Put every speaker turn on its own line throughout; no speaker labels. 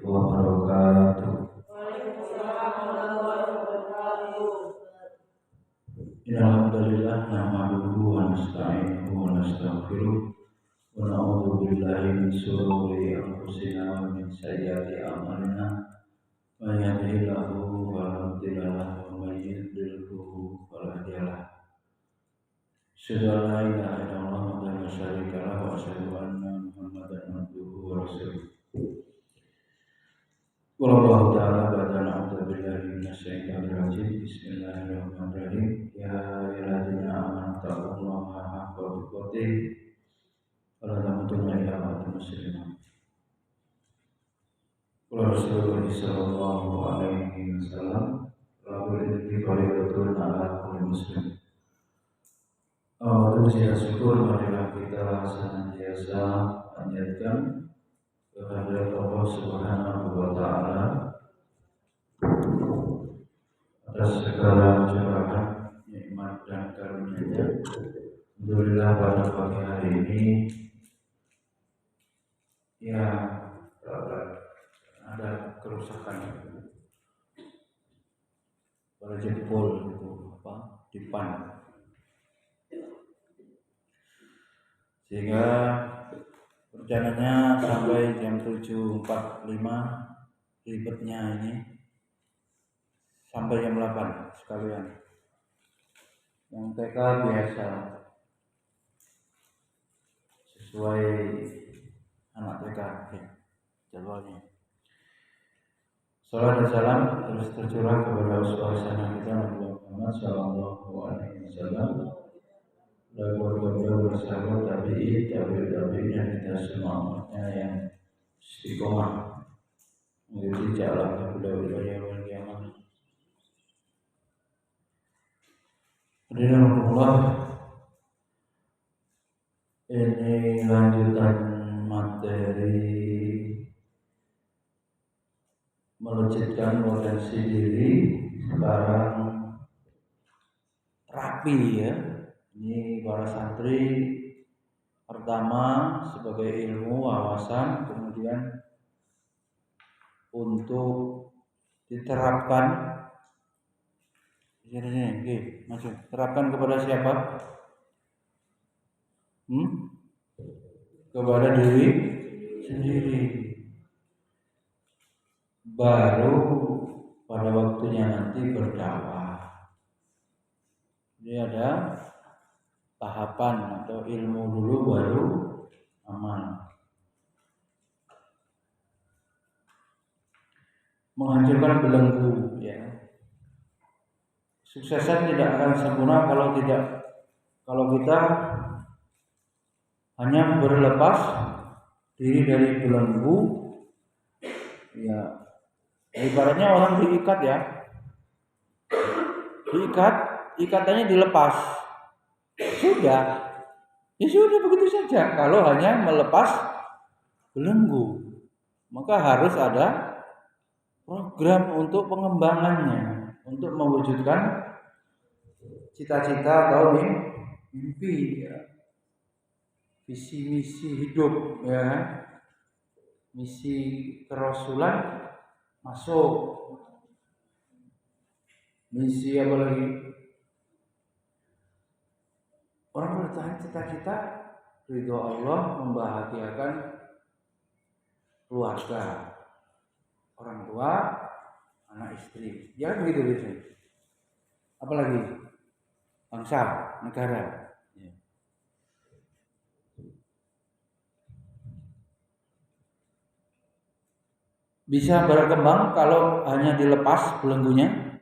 wabarakatuh. Alhamdulillah nahmaduhu wa nasta'inuhu wa nastaghfiruh wa na'udzu billahi min shururi anfusina wa min sayyiati a'malina. May yahdihillahu fala mudilla lahu wa may yudlilhu fala hadiya lahu. Asyhadu an la ilaha illallah wa la syarika lahu wa asyhadu anna Muhammadan abduhu wa rasuluh. Wallahu ta'ala ba'da na'udzu billahi minasyaitonir rajim. Bismillahirrahmanirrahim. Ya ayyuhalladzina amanu taqullaha haqqa tuqatih wa la tamutunna illa wa antum muslimun. Rasulullah sallallahu alaihi wasallam lalu diberikan ala kulli muslim. Puji dan syukur marilah kita senantiasa panjatkan kehadirat Allah Subhanahu wa taala atas segala curahan nikmat dan karunia-Nya. Alhamdulillah pada pagi hari ini ya ada kerusakan pada jempol itu dipan, sehingga rencananya sampai jam 7.45 ribetnya ini sampai jam 8 sekalian. Yang TK biasa sesuai anak TK ya, jadwalnya. Salam dan salam terus tercurah kepada uswah kita Nabi Muhammad sallallahu alaihi wasallam, dan keluarga bersahabat tabi'in dan kita semua umatnya yang istiqomah mengikuti jalan beliau wal kiamat. Hadirin Allah, ini lanjutan materi melejitkan potensi diri. Sekarang terapi ya. Ini para santri pertama sebagai ilmu wawasan, kemudian untuk diterapkan. Oke, masuk. Terapkan kepada siapa? Kepada diri sendiri. Baru pada waktunya nanti berdakwah. Jadi ada tahapan atau ilmu dulu baru aman. Menghancurkan belenggu ya. Suksesan tidak akan sempurna kalau kita hanya berlepas diri dari belenggu ya. Ibaratnya orang diikat ya. Ikatannya dilepas. Ya sudah begitu saja. Kalau hanya melepas belenggu, maka harus ada program untuk pengembangannya, untuk mewujudkan cita-cita atau mimpi ya. Visi misi hidup ya. Misi kerasulan masuk. Misi apa lagi? Orang bertahan cita-cita ridho Allah, membahagiakan keluarga, orang tua, anak istri. Ya begitu biasanya. Apalagi bangsa, negara. Ya. Bisa berkembang kalau hanya dilepas belenggunya?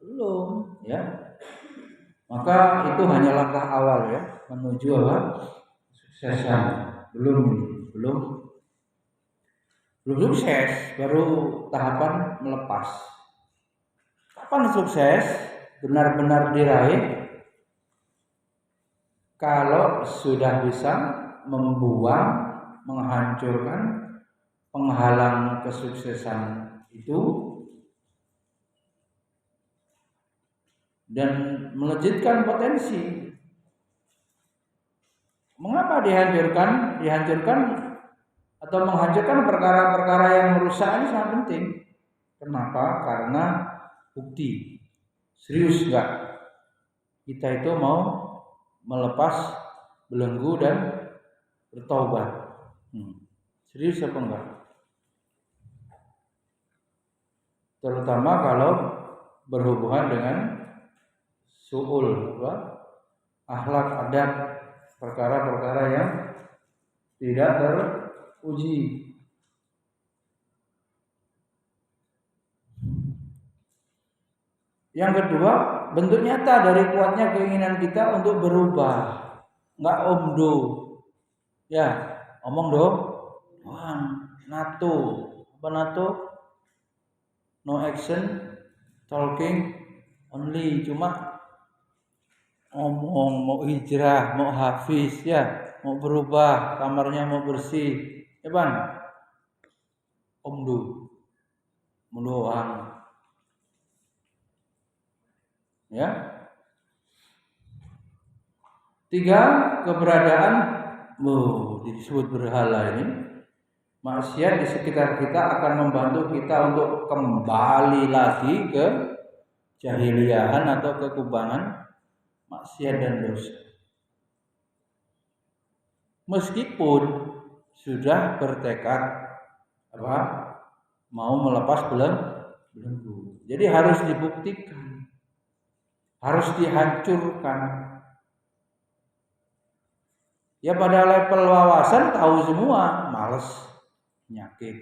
Belum, ya. Maka itu hanya langkah awal ya menuju kesuksesan. Belum sukses, baru tahapan melepas. Kapan sukses benar-benar diraih? Kalau sudah bisa membuang, menghancurkan penghalang kesuksesan itu dan melejitkan potensi. Mengapa dihancurkan? Dihancurkan atau menghancurkan perkara-perkara yang merusak ini sangat penting. Kenapa? Karena bukti. Serius enggak kita itu mau melepas belenggu dan bertaubat? Serius apa enggak? Terutama kalau berhubungan dengan su'ul, akhlak, adab, perkara-perkara yang tidak teruji. Yang kedua, bentuk nyata dari kuatnya keinginan kita untuk berubah, nggak omdo, ya omong dong, NATO, apa NATO? No action, talking only, cuma ngomong mau hijrah, mau hafiz, ya mau berubah, kamarnya mau bersih, ya bang, omdo, mendoang. Ya. 3, keberadaan disebut berhala ini. Maksiat di sekitar kita akan membantu kita untuk kembali lagi ke jahiliyahan atau kekubangan maksiat dan dosa. Meskipun sudah bertekad mau melepas belenggu. Jadi harus dibuktikan, harus dihancurkan. Ya pada level wawasan tahu semua, males, penyakit,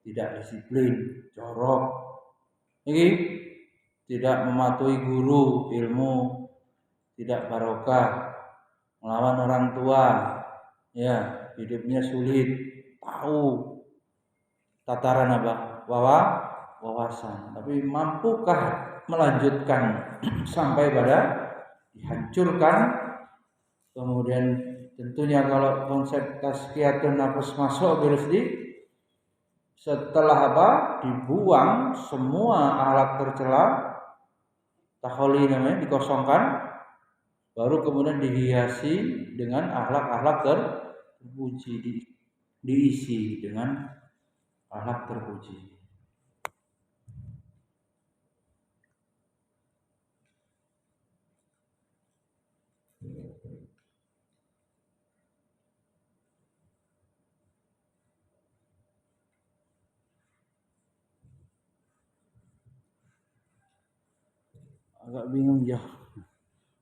tidak disiplin, jorok, tidak mematuhi guru, ilmu tidak barokah, melawan orang tua, ya hidupnya sulit, tahu tataran wawasan, tapi mampukah melanjutkan sampai pada dihancurkan? Kemudian tentunya kalau konsep tazkiyatun nafs masuk berarti setelah dibuang semua akhlak tercela, takholi namanya, dikosongkan, baru kemudian dihiasi dengan akhlak-akhlak terpuji, diisi dengan akhlak terpuji. Agak bingung ya.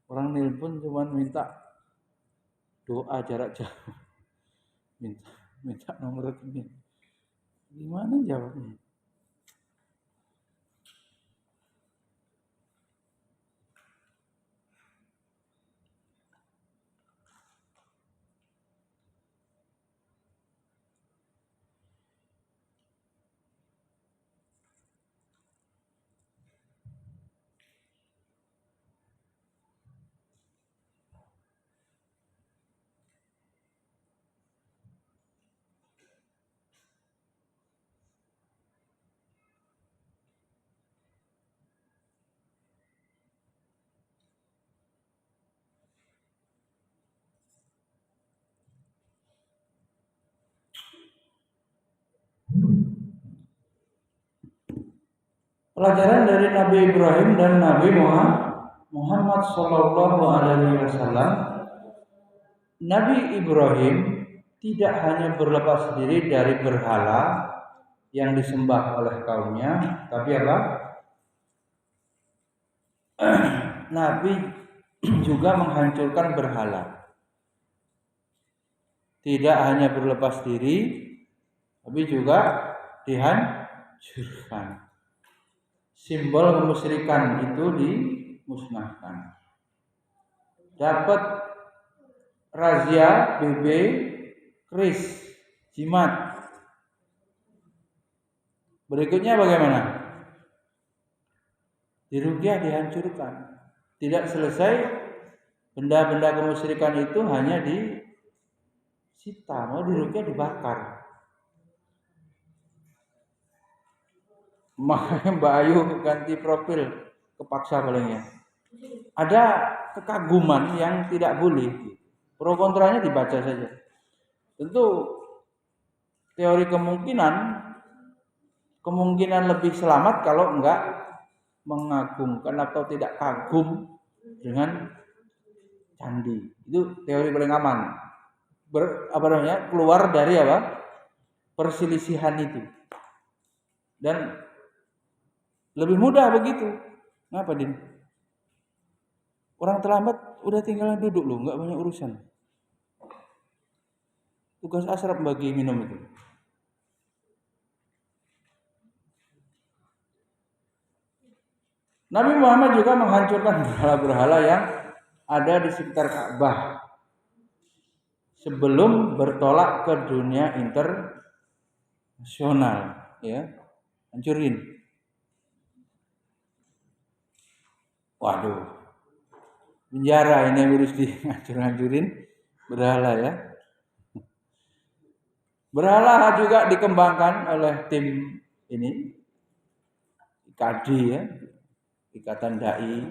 Orang nelpon cuma minta doa jarak jauh. Minta nomor rekening. Gimana jawabnya? Pelajaran dari Nabi Ibrahim dan Nabi Muhammad Sallallahu Alaihi Wasallam. Nabi Ibrahim tidak hanya berlepas diri dari berhala yang disembah oleh kaumnya, tapi Nabi juga menghancurkan berhala. Tidak hanya berlepas diri, tapi juga dihancurkan. Simbol kemusyrikan itu dimusnahkan. Dapat razia BB, kris, jimat. Berikutnya bagaimana? Diruqyah, dihancurkan. Tidak selesai, benda-benda kemusyrikan itu hanya disita, mau diruqyah, dibakar. Makanya Mbak Ayu ganti profil, kepaksa palingnya. Ada kekaguman yang tidak boleh. Pro kontranya dibaca saja. Tentu teori kemungkinan lebih selamat kalau enggak mengagumkan atau tidak kagum dengan candi. Itu teori paling aman. Keluar dari perselisihan itu. Dan lebih mudah begitu. Kenapa, Din? Orang terlambat udah tinggal duduk loh, enggak banyak urusan. Tugas Ashraf bagi minum itu. Nabi Muhammad juga menghancurkan berhala-berhala yang ada di sekitar Ka'bah sebelum bertolak ke dunia internasional, ya. Hancurin. Waduh. Penjara ini harus dihancur-hancurin berhala, ya. Berhala juga dikembangkan oleh tim ini IKD, ya, Ikatan Dai.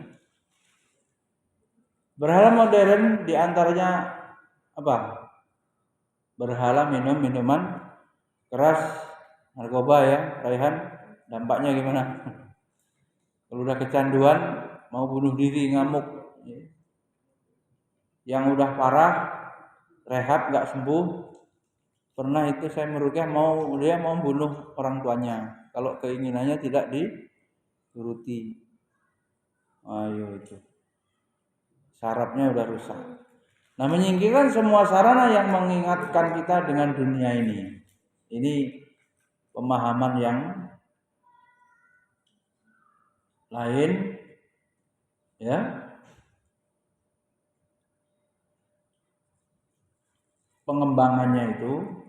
Berhala modern diantaranya apa? Berhala minum minuman keras, narkoba, ya, Raihan. Dampaknya gimana? Kalau udah kecanduan mau bunuh diri, ngamuk, ya. Yang udah parah, rehab nggak sembuh. Pernah itu saya meruqyah dia mau bunuh orang tuanya kalau keinginannya tidak dituruti. Ayo itu. Sarafnya udah rusak. Nah, menyingkirkan semua sarana yang mengingatkan kita dengan dunia ini. Ini pemahaman yang lain, ya. Pengembangannya itu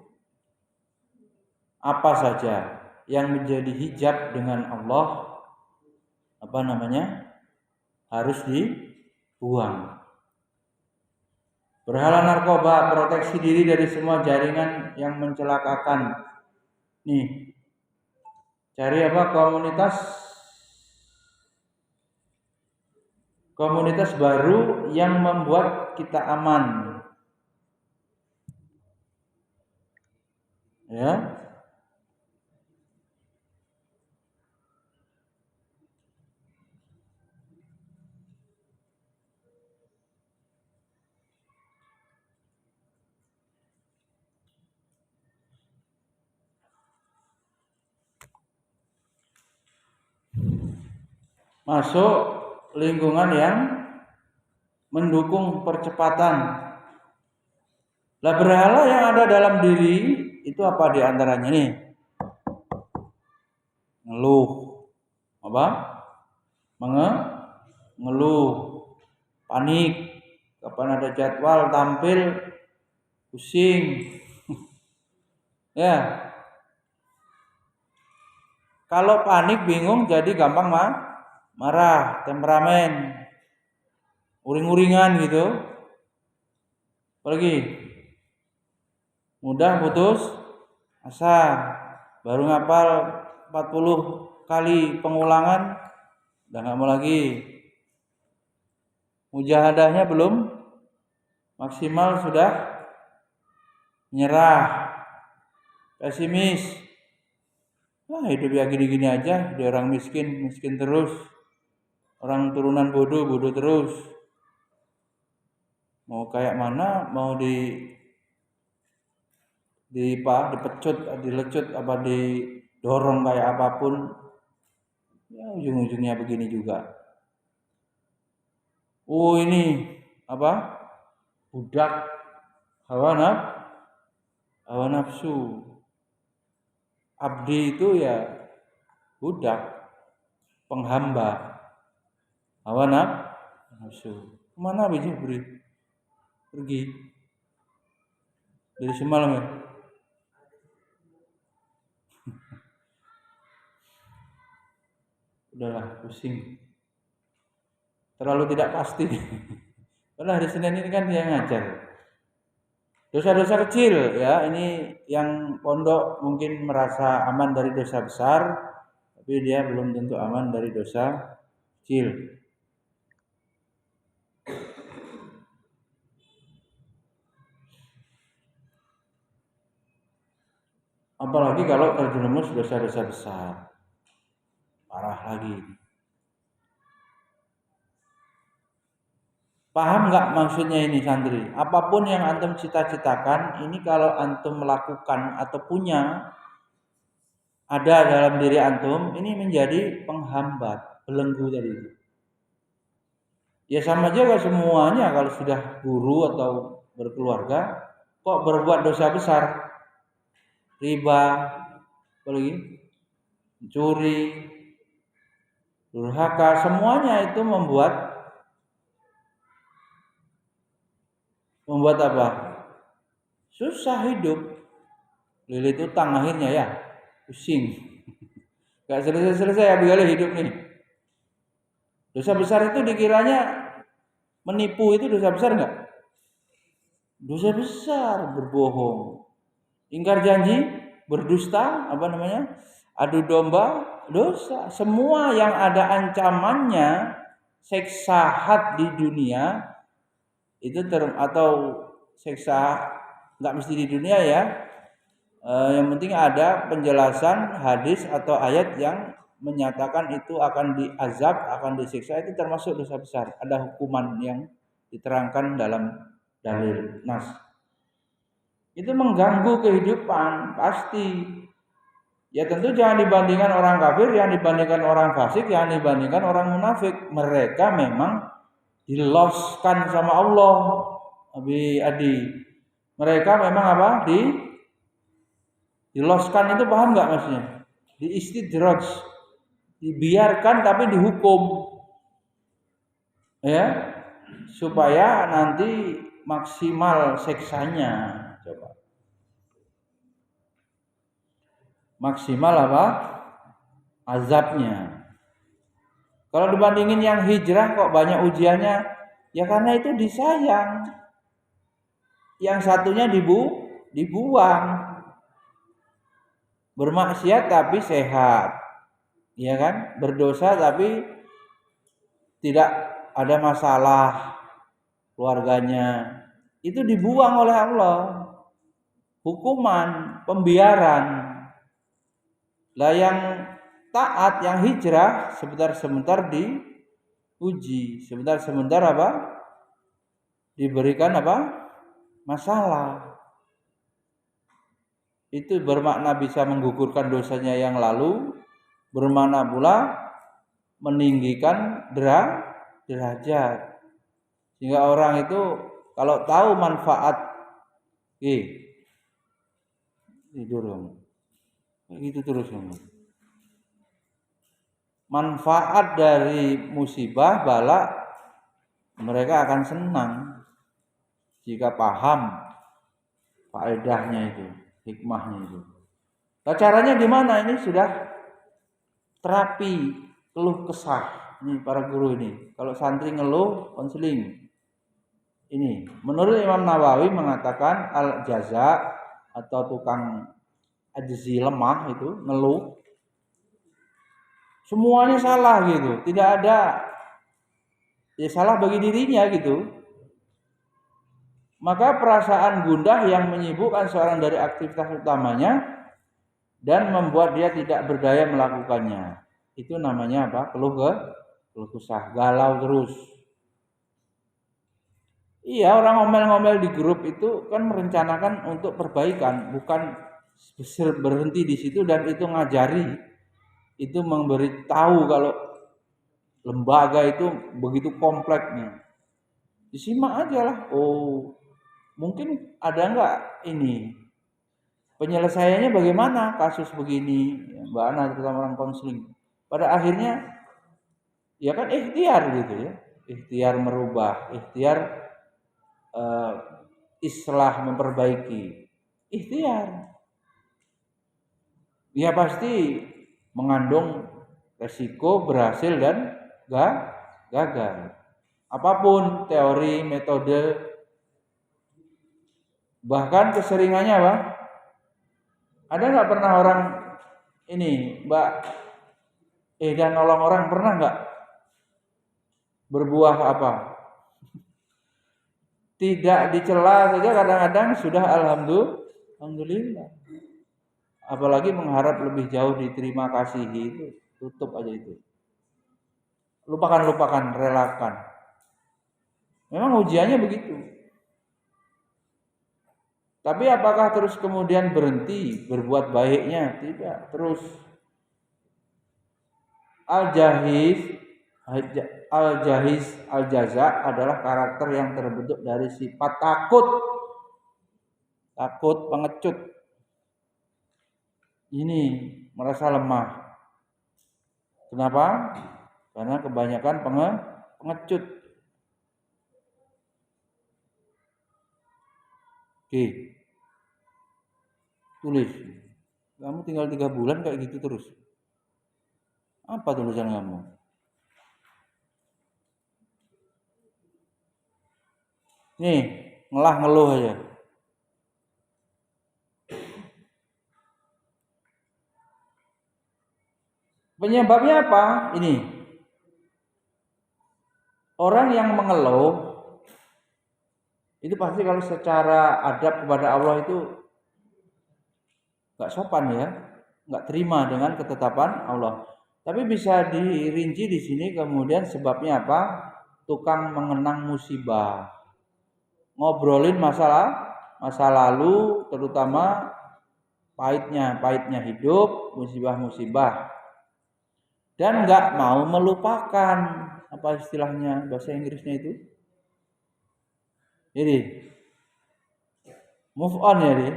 apa saja yang menjadi hijab dengan Allah harus dibuang. Berhala narkoba, proteksi diri dari semua jaringan yang mencelakakan. Nih, cari komunitas baru yang membuat kita aman, ya. Masuk lingkungan yang mendukung percepatan. Lah, berhala yang ada dalam diri itu apa diantaranya nih? Ngeluh, ngeluh, panik, kapan ada jadwal tampil, pusing, ya. Kalau panik, bingung, jadi gampang marah, temperamen, uring-uringan gitu. Apalagi mudah putus asa, baru ngapal 40 kali pengulangan udah nggak mau lagi. Mujahadahnya belum maksimal sudah menyerah, pesimis. Nah, hidup ya gini-gini aja, dia orang miskin terus. Orang turunan bodoh terus. Mau kayak mana, mau dipecut, dilecut, apa didorong kayak apapun, ya ujung-ujungnya begini juga. Oh, ini budak hawa nafsu. Abdi itu ya budak, penghamba hawa nafsu. Kemana bisa pergi dari semalam, ya? Udahlah, pusing. Terlalu tidak pasti. Karena hari Senin ini kan dia ngajar. Dosa-dosa kecil, ya, ini yang pondok mungkin merasa aman dari dosa besar, tapi dia belum tentu aman dari dosa kecil. Apalagi kalau terjerumus dosa-dosa besar. Parah lagi. Paham nggak maksudnya ini santri? Apapun yang antum cita-citakan, ini kalau antum melakukan atau punya ada dalam diri antum, ini menjadi penghambat, belenggu tadi itu. Ya sama juga semuanya kalau sudah guru atau berkeluarga, kok berbuat dosa besar, riba, apalagi mencuri, durhaka, semuanya itu membuat apa? Susah hidup, lilit utang akhirnya ya, pusing, gak selesai-selesai ya begala hidup nih. Dosa besar itu dikiranya menipu itu dosa besar nggak? Dosa besar, berbohong, ingkar janji, berdusta, adu domba, dosa. Semua yang ada ancamannya seksa had di dunia itu atau seksa nggak mesti di dunia ya. Yang penting ada penjelasan hadis atau ayat yang menyatakan itu akan diazab, akan disiksa, itu termasuk dosa besar. Ada hukuman yang diterangkan dalam dalil nas. Itu mengganggu kehidupan pasti. Ya tentu jangan dibandingkan orang kafir, jangan dibandingkan orang fasik, jangan dibandingkan orang munafik. Mereka memang diloskan sama Allah. Adi. Mereka memang apa? Diloskan itu paham nggak maksudnya? Diistidraj, dibiarkan tapi dihukum, ya, supaya nanti maksimal seksanya, coba. Maksimal apa? Azabnya. Kalau dibandingin yang hijrah kok banyak ujiannya, ya karena itu disayang. Yang satunya dibuang. Bermaksiat tapi sehat, ya kan? Berdosa tapi tidak ada masalah keluarganya, itu dibuang oleh Allah. Hukuman, pembiaran. Lah yang taat, yang hijrah, sebentar-sebentar diuji, sebentar-sebentar apa? Diberikan apa? Masalah. Itu bermakna bisa menggugurkan dosanya yang lalu, bermakna pula meninggikan derajat. Sehingga orang itu kalau tahu manfaat tidur kamu. Itu terus kamu. Manfaat dari musibah bala, mereka akan senang jika paham faedahnya itu, hikmahnya itu. Nah, caranya gimana? Ini sudah terapi keluh kesah. Ini para guru ini. Kalau santri ngeluh, konseling. Ini menurut Imam Nawawi mengatakan al-jaza atau tukang ajzi lemah itu ngeluh. Semuanya salah gitu. Tidak ada ya salah bagi dirinya gitu. Maka perasaan gundah yang menyibukkan seorang dari aktivitas utamanya dan membuat dia tidak berdaya melakukannya. Itu namanya apa? Keluh kesah, galau terus. Iya, orang ngomel-ngomel di grup itu kan merencanakan untuk perbaikan, bukan berhenti di situ dan itu ngajari, itu memberitahu kalau lembaga itu begitu kompleksnya. Disimak aja lah. Oh, mungkin ada nggak ini penyelesaiannya bagaimana kasus begini, Mbak Ana terutama orang konseling. Pada akhirnya ya kan ikhtiar gitu ya, ikhtiar merubah, ikhtiar islah memperbaiki, ikhtiar. Ya pasti mengandung resiko berhasil dan gagal. Apapun teori, metode, bahkan keseringannya apa? Ada nggak pernah orang ini, Mbak, dan nolong orang pernah nggak berbuah apa? Tidak dicela saja kadang-kadang sudah alhamdulillah. Apalagi mengharap lebih jauh diterima kasihi, itu tutup aja itu. Lupakan, relakan. Memang ujiannya begitu. Tapi apakah terus kemudian berhenti berbuat baiknya? Tidak, terus. Al-jaza adalah karakter yang terbentuk dari sifat takut, pengecut. Ini merasa lemah. Kenapa? Karena kebanyakan pengecut. Oke. Tulis. Kamu tinggal 3 bulan kayak gitu terus. Apa tulisan kamu? Nih, ngeluh aja. Penyebabnya apa? Ini. Orang yang mengeluh itu pasti kalau secara adab kepada Allah itu enggak sopan ya, enggak terima dengan ketetapan Allah. Tapi bisa dirinci di sini kemudian sebabnya apa? Tukang mengenang musibah. Ngobrolin masa lalu, terutama pahitnya hidup, musibah-musibah. Dan enggak mau melupakan, apa istilahnya bahasa Inggrisnya itu? Jadi move on ya dia.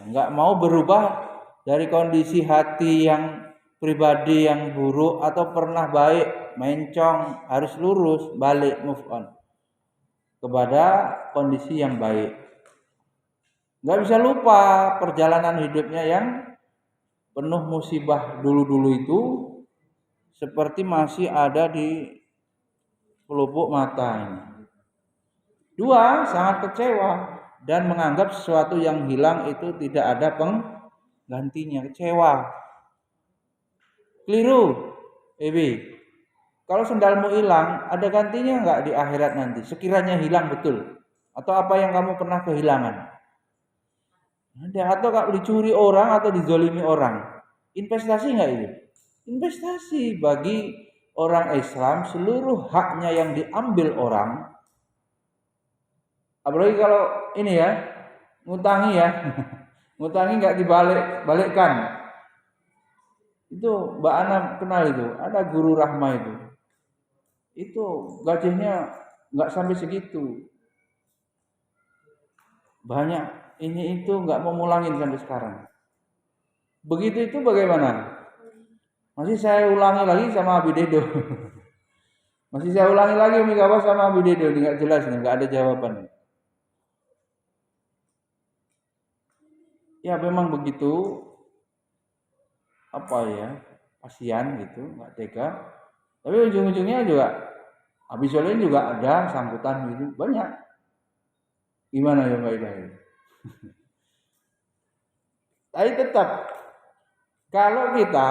Enggak mau berubah dari kondisi hati yang pribadi yang buruk atau pernah baik, mencong, harus lurus, balik move on kepada kondisi yang baik. Enggak bisa lupa perjalanan hidupnya yang penuh musibah dulu-dulu itu seperti masih ada di pelupuk mata ini. 2, sangat kecewa dan menganggap sesuatu yang hilang itu tidak ada penggantinya. Kecewa. Keliru. Kalau sendalmu hilang, ada gantinya enggak di akhirat nanti? Sekiranya hilang betul. Atau apa yang kamu pernah kehilangan? Ada. Atau kalau dicuri orang atau dizolimi orang. Investasi enggak itu? Investasi bagi orang Islam, seluruh haknya yang diambil orang. Apalagi kalau ini ya, ngutangi ya. Ngutangi enggak balikkan. Itu Mbak Ana kenal itu, ada guru Rahma itu gajinya nggak sampai segitu, banyak ini itu nggak mau mulangin sampai sekarang. Begitu itu bagaimana? Masih saya ulangi lagi sama Abi Dedo. Masih saya ulangi lagi Umi Kawas sama Abi Dedo, nggak jelas nih, nggak ada jawaban. Ya memang begitu, apa ya, kasihan gitu, nggak tega. Tapi ujung-ujungnya juga habis soalnya juga ada sangkutan gitu, banyak. Gimana ya Mbak Ida? Tapi tetap kalau kita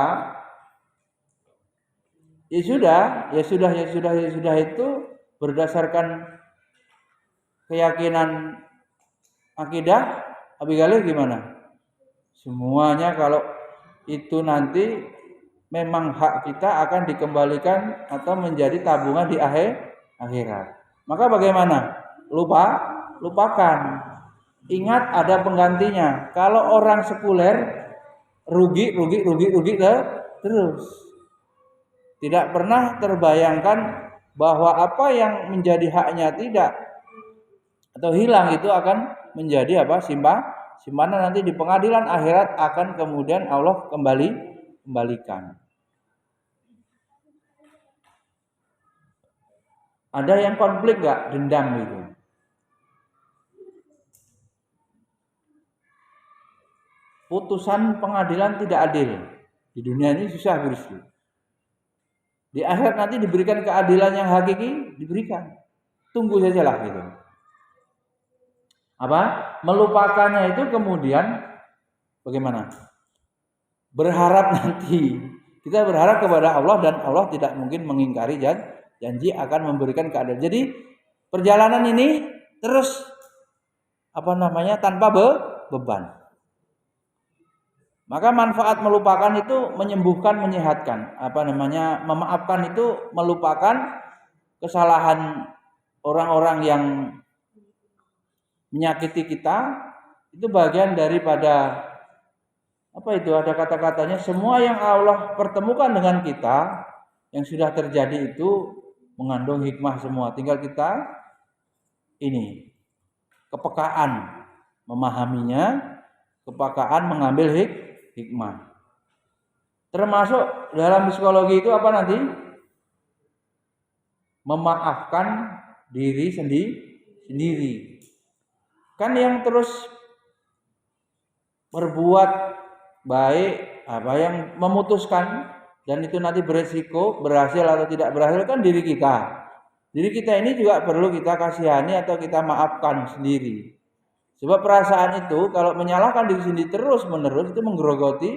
ya sudah itu berdasarkan keyakinan akidah Abi Galih gimana? Semuanya kalau itu nanti memang hak kita akan dikembalikan atau menjadi tabungan di akhirat. Maka bagaimana? Lupakan. Ingat ada penggantinya. Kalau orang sekuler rugi terus. Tidak pernah terbayangkan bahwa apa yang menjadi haknya tidak atau hilang itu akan menjadi apa? Simpanan nanti di pengadilan akhirat akan kemudian Allah kembalikan. Ada yang konflik enggak? Dendam gitu. Putusan pengadilan tidak adil. Di dunia ini susah bersih. Di akhirat nanti diberikan keadilan yang hakiki, diberikan. Tunggu sajalah gitu. Apa? Melupakannya itu kemudian bagaimana? Berharap nanti. Kita berharap kepada Allah dan Allah tidak mungkin mengingkari janji akan memberikan keadilan. Jadi perjalanan ini terus tanpa beban. Maka manfaat melupakan itu menyembuhkan, menyehatkan. Memaafkan itu melupakan kesalahan orang-orang yang menyakiti kita. Itu bagian daripada ada kata-katanya, semua yang Allah pertemukan dengan kita yang sudah terjadi itu mengandung hikmah semua. Tinggal kita kepekaan memahaminya, kepekaan mengambil hikmah. Termasuk dalam psikologi itu apa nanti? Memaafkan diri sendiri. Kan yang terus berbuat baik, yang memutuskan dan itu nanti beresiko berhasil atau tidak berhasil kan diri kita. Diri kita ini juga perlu kita kasihani atau kita maafkan sendiri. Sebab perasaan itu kalau menyalahkan diri sendiri terus-menerus itu menggerogoti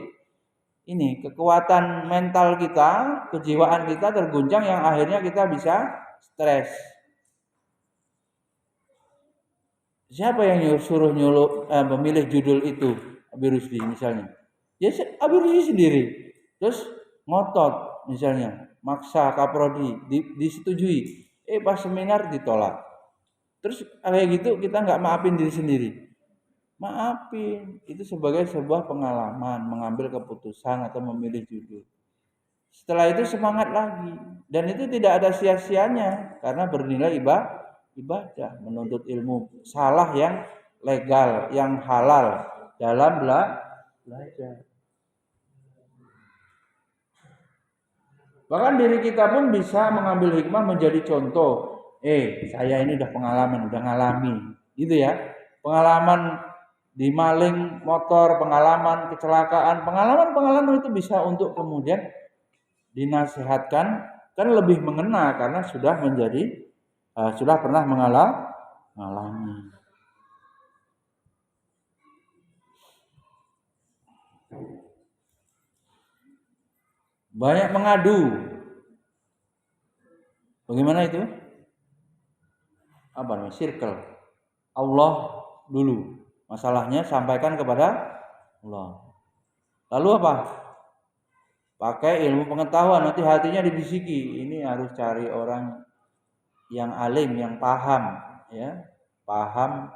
kekuatan mental kita, kejiwaan kita terguncang yang akhirnya kita bisa stres. Siapa yang suruh memilih judul itu? Abi Rusdi misalnya. Ya Abi Rusdi sendiri. Terus ngotot misalnya, maksa Kaprodi disetujui. Pas seminar ditolak. Terus kayak gitu kita nggak maafin diri sendiri. Maafin, itu sebagai sebuah pengalaman mengambil keputusan atau memilih judul. Setelah itu semangat lagi dan itu tidak ada sia-sianya karena bernilai ibadah, menuntut ilmu salah yang legal, yang halal dalam belajar. Bahkan diri kita pun bisa mengambil hikmah menjadi contoh. Saya ini udah pengalaman, udah ngalami, gitu ya. Pengalaman dimaling motor, pengalaman kecelakaan, pengalaman itu bisa untuk kemudian dinasihatkan, kan lebih mengena karena sudah pernah mengalami. Banyak mengadu. Bagaimana itu? Circle. Allah dulu. Masalahnya sampaikan kepada Allah. Lalu apa? Pakai ilmu pengetahuan, nanti hatinya dibisiki. Ini harus cari orang yang alim, yang paham, ya. Paham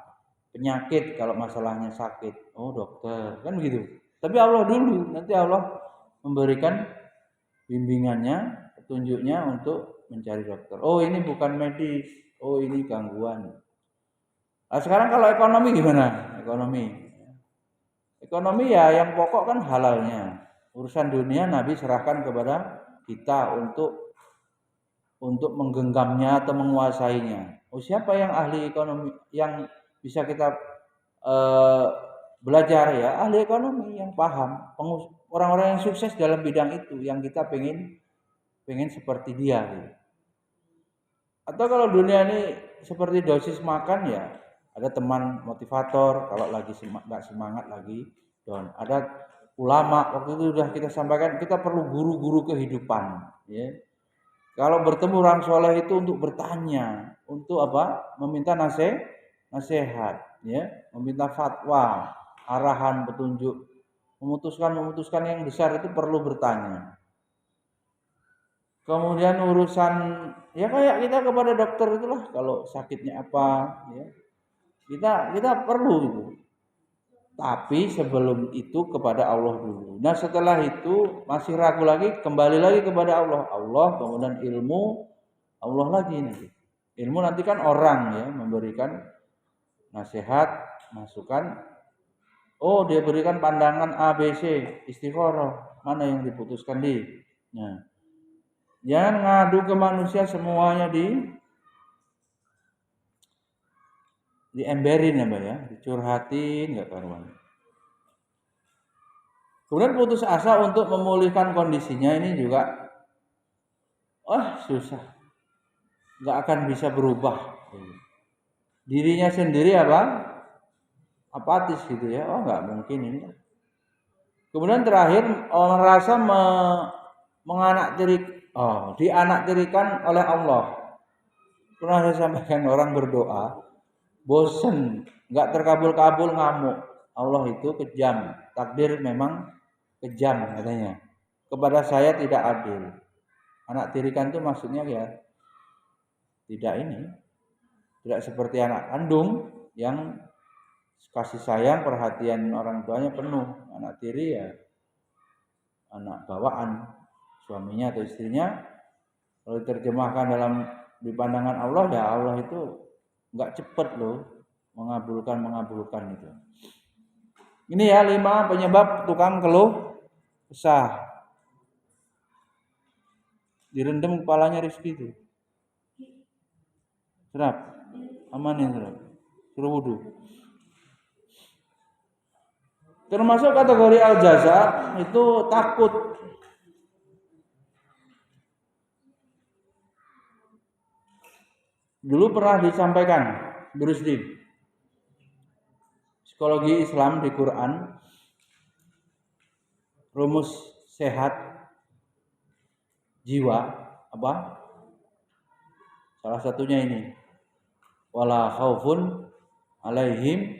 penyakit kalau masalahnya sakit. Oh, dokter, kan begitu. Tapi Allah dulu, nanti Allah memberikan bimbingannya, petunjuknya untuk mencari dokter. Oh, ini bukan medis. Oh, ini gangguan. Nah, sekarang kalau ekonomi gimana? Ekonomi ya yang pokok kan halalnya. Urusan dunia Nabi serahkan kepada kita untuk menggenggamnya atau menguasainya. Oh, siapa yang ahli ekonomi yang bisa kita belajar ya? Ahli ekonomi yang paham, orang-orang yang sukses dalam bidang itu yang kita pengen seperti dia. Atau kalau dunia ini seperti dosis makan ya, ada teman motivator kalau lagi nggak semangat lagi down. Ada ulama, waktu itu sudah kita sampaikan kita perlu guru-guru kehidupan. Ya. Kalau bertemu orang soleh itu untuk bertanya, untuk meminta nasihat, ya, meminta fatwa, arahan, petunjuk, memutuskan yang besar itu perlu bertanya. Kemudian urusan ya kayak kita kepada dokter itulah kalau sakitnya apa ya. Kita perlu itu. Tapi sebelum itu kepada Allah dulu. Nah, setelah itu masih ragu lagi, kembali lagi kepada Allah. Allah kemudian ilmu Allah lagi nanti. Ilmu nanti kan orang ya memberikan nasihat, masukan. Oh, dia berikan pandangan A, B, C, istikharah. Mana yang diputuskan di? Nah, jangan ngadu ke manusia semuanya diemberin ya, dicurhatin nggak karuan. Kemudian putus asa untuk memulihkan kondisinya ini juga susah. Nggak akan bisa berubah. Dirinya sendiri apatis gitu ya. Oh, nggak mungkin ini. Kemudian terakhir merasa dianaktirikan oleh Allah. Pernah saya sampaikan orang berdoa, bosen, nggak terkabul-kabul ngamuk. Allah itu kejam. Takdir memang
kejam katanya. Kepada saya tidak adil. Anak tirikan itu maksudnya ya tidak seperti anak kandung yang kasih sayang, perhatian orang tuanya penuh. Anak tiri ya anak bawaan suaminya atau istrinya. Kalau diterjemahkan dalam di pandangan Allah ya Allah itu nggak cepet loh mengabulkan itu. Ini ya 5 penyebab tukang keluh kesah. Direndam kepalanya Rizki itu. Serap. Amanin serap. Suruh wudu. Termasuk kategori al-jaza itu takut. Dulu pernah disampaikan Rusdi. Psikologi Islam di Quran rumus sehat jiwa apa? Salah satunya ini. Wala khaufun alaihim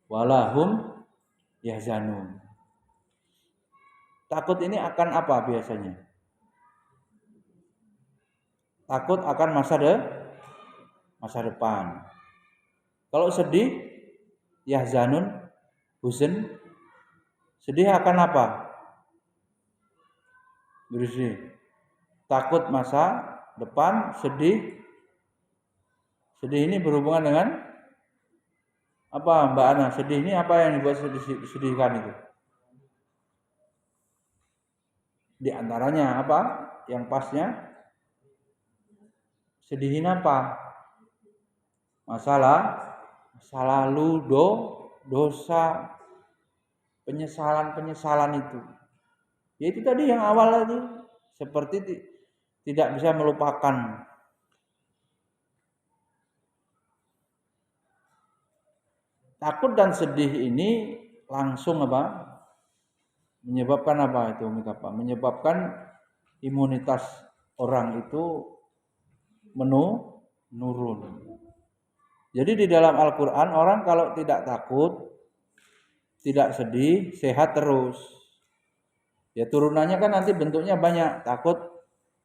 walahum yahzanun. Takut ini akan apa biasanya? Takut akan masa depan. Kalau sedih, yahzanun, huzn, sedih akan apa? Berisi. Takut masa depan, sedih. Sedih ini berhubungan dengan apa, Mbak Ana? Sedih ini apa yang dibuat sedihkan itu? Di antaranya apa? Yang pasnya sedihin apa? Masa lalu, dosa, penyesalan itu. Ya itu tadi yang awal tadi, seperti tidak bisa melupakan. Takut dan sedih ini langsung apa? Menyebabkan apa itu? Menyebabkan imunitas orang itu menurun. Jadi di dalam Al-Quran orang kalau tidak takut, tidak sedih, sehat terus. Ya turunannya kan nanti bentuknya banyak. Takut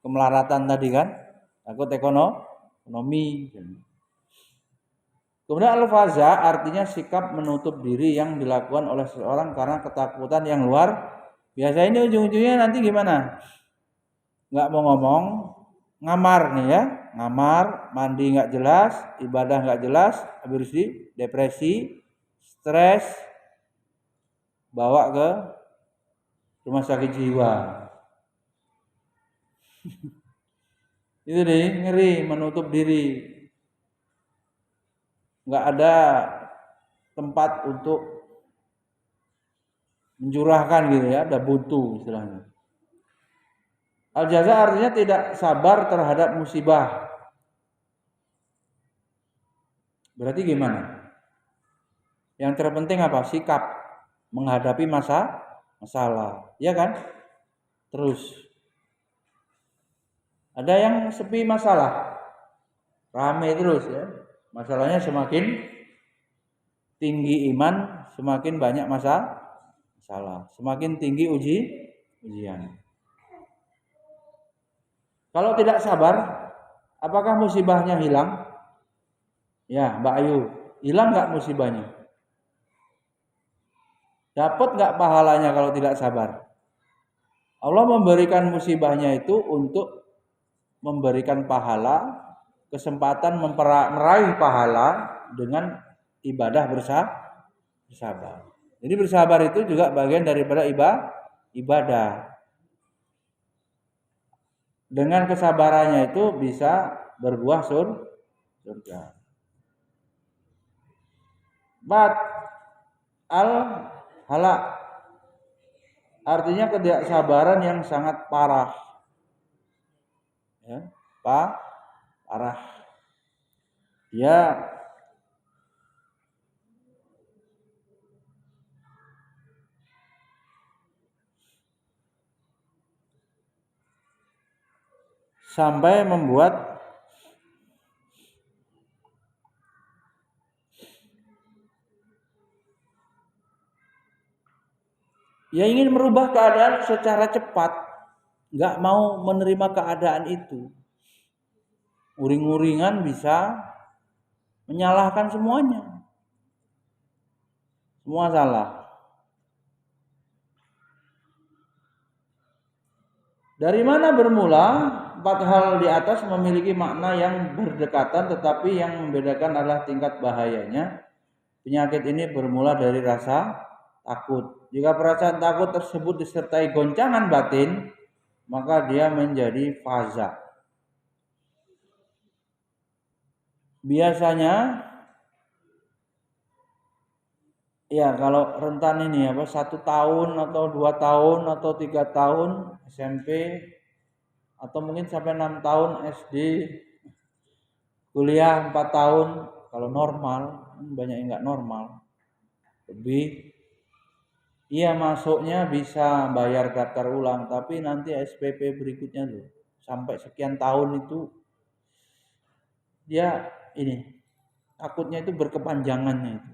kemelaratan tadi kan, takut ekonomi. Kemudian al-faza artinya sikap menutup diri yang dilakukan oleh seseorang karena ketakutan yang luar biasa. Ini ujung-ujungnya nanti gimana? Nggak mau ngomong, ngamar nih ya, ngamar, mandi nggak jelas, ibadah nggak jelas, habis itu depresi, stres, bawa ke rumah sakit jiwa. Itu deh, ngeri, menutup diri. Nggak ada tempat untuk mencurahkan gitu ya, ada buntu istilahnya. Al-jaza artinya tidak sabar terhadap musibah. Berarti gimana? Yang terpenting apa? Sikap menghadapi masalah, ya kan? Terus ada yang sepi masalah, rame terus ya. Masalahnya semakin tinggi iman, semakin banyak masalah. Semakin tinggi ujian. Kalau tidak sabar, apakah musibahnya hilang? Ya, Mbak Ayu, hilang nggak musibahnya? Dapat nggak pahalanya kalau tidak sabar? Allah memberikan musibahnya itu untuk memberikan pahala, kesempatan meraih pahala dengan ibadah bersabar. Jadi bersabar itu juga bagian daripada ibadah. Dengan kesabarannya itu bisa berbuah surga. Bat al-halak artinya ketidaksabaran yang sangat parah. Ya, parah. Ya sampai membuat Ya ingin merubah keadaan secara cepat, nggak mau menerima keadaan itu. Uring-uringan bisa menyalahkan semuanya. Semua salah. Dari mana bermula? 4 hal di atas memiliki makna yang berdekatan, tetapi yang membedakan adalah tingkat bahayanya. Penyakit ini bermula dari rasa takut. Jika perasaan takut tersebut disertai goncangan batin, maka dia menjadi faza. Biasanya, ya kalau rentan ini 1 tahun atau 2 tahun atau 3 tahun SMP, atau mungkin sampai 6 tahun SD, kuliah 4 tahun, kalau normal, banyak yang nggak normal. Lebih, iya masuknya bisa bayar daftar ulang, tapi nanti SPP berikutnya loh, sampai sekian tahun itu, dia ini, takutnya itu berkepanjangannya itu.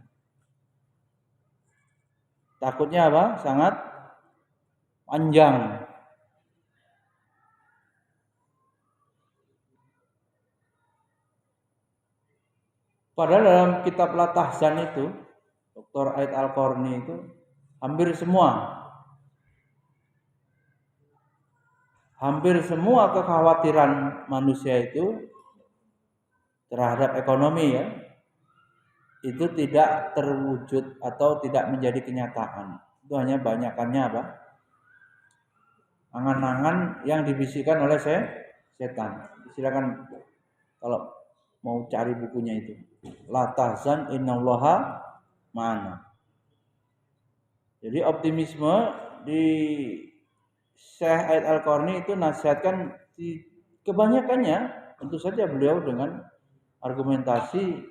Takutnya apa? Sangat panjang. Padahal dalam kitab Latahzan itu, Dr. Ait Al-Qarni itu, hampir semua kekhawatiran manusia itu terhadap ekonomi ya, itu tidak terwujud atau tidak menjadi kenyataan. Itu hanya banyakannya apa? Angan-angan yang dibisikkan oleh setan. Silakan kalau mau cari bukunya itu. La tahzan innallaha ma'ana. Jadi optimisme di Syekh Ait Al-Qarni itu nasihatkan kebanyakannya, tentu saja beliau dengan argumentasi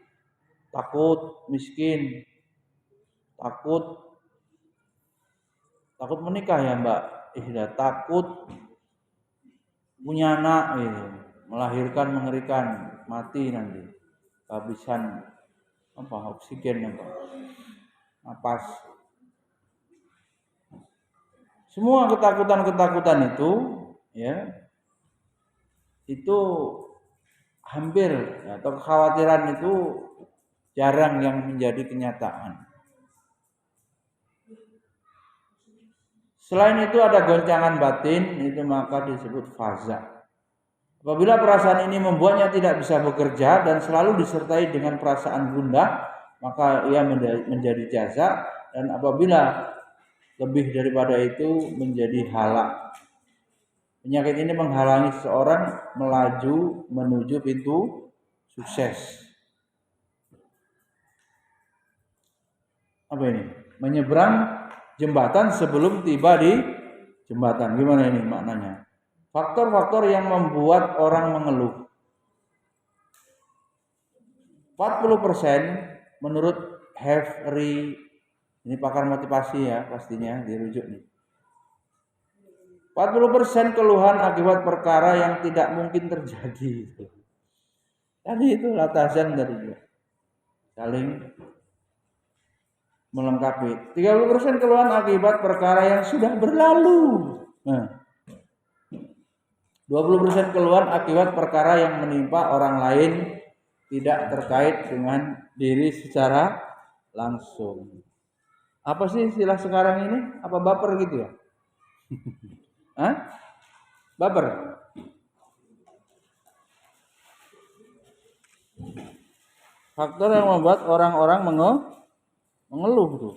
takut miskin, takut menikah ya Mbak Ihda, takut punya anak gitu, melahirkan mengerikan, mati nanti, kehabisan oksigen napas. Semua ketakutan itu ya, itu hampir atau kekhawatiran itu jarang yang menjadi kenyataan. Selain itu ada goncangan batin, itu maka disebut faza. Apabila perasaan ini membuatnya tidak bisa bekerja dan selalu disertai dengan perasaan gundah, maka ia menjadi jaza, dan apabila lebih daripada itu menjadi halak. Penyakit ini menghalangi seseorang melaju menuju pintu sukses. Apa ini? Menyeberang jembatan sebelum tiba di jembatan. Gimana ini maknanya? Faktor-faktor yang membuat orang mengeluh. 40% menurut Harvey, ini pakar motivasi ya, pastinya dirujuk nih. 40% keluhan akibat perkara yang tidak mungkin terjadi. Tadi itu Latahzan tadi juga. Saling melengkapi. 30% keluhan akibat perkara yang sudah berlalu. 20% keluhan akibat perkara yang menimpa orang lain, tidak terkait dengan diri secara langsung. Apa sih istilah sekarang ini? Apa baper gitu ya? Hah? Baper. Faktor yang membuat orang-orang mengeluh tuh.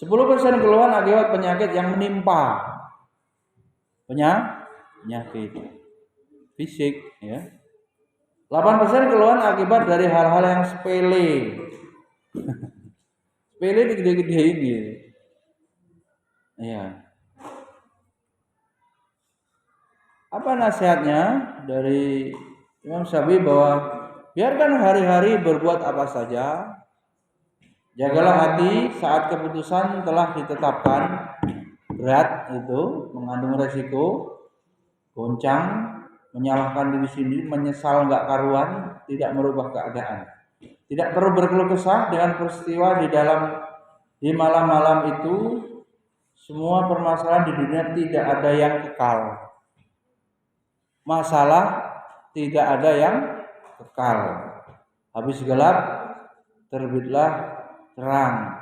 %10 keluhan akibat penyakit yang menimpa. Penyakit fisik ya. 8% keluhan akibat dari hal-hal yang sepele. Sepele digede-gedein gitu. Iya. Apa nasihatnya dari Imam Syafi'i bahwa biarkan hari-hari berbuat apa saja. Jagalah hati saat keputusan telah ditetapkan. Berat itu mengandung resiko, goncang, menyalahkan diri sendiri, menyesal nggak karuan, tidak merubah keadaan. Tidak perlu berkeluh kesah dengan peristiwa di malam-malam itu. Semua permasalahan di dunia tidak ada yang kekal. Masalah tidak ada yang kekal. Habis gelap, terbitlah terang.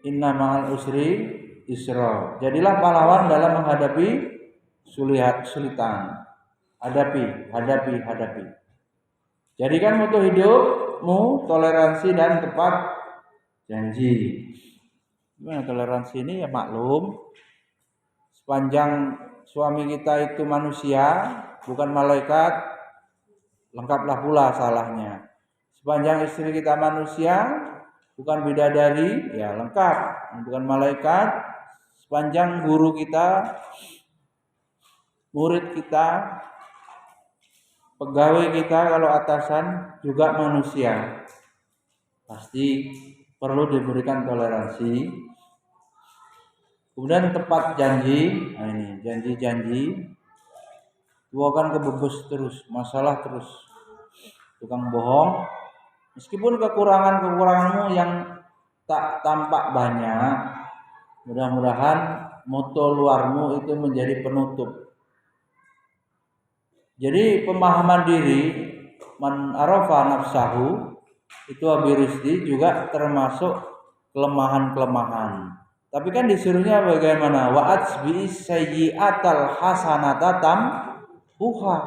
Inna ma'al usri yusra. Jadilah pahlawan dalam menghadapi kesulitan. Hadapi. Jadikan moto hidupmu toleransi dan tepat janji. Gimana toleransi ini? Ya maklum, sepanjang suami kita itu manusia, bukan malaikat, lengkaplah pula salahnya. Sepanjang istri kita manusia, bukan bidadari, ya lengkap, bukan malaikat. Sepanjang guru kita, murid kita, pegawai kita kalau atasan juga manusia, pasti perlu diberikan toleransi. Kemudian tepat janji. Nah ini janji itu akan kebebus terus, masalah terus, tukang bohong. Meskipun kekuranganmu yang tak tampak banyak, mudah-mudahan moto luarmu itu menjadi penutup. Jadi pemahaman diri, man arafa nafsahu, itu abirizdi juga termasuk kelemahan-kelemahan. Tapi kan disuruhnya bagaimana? Wa'ats bi'is sayyi'atal hasanata tamhuha.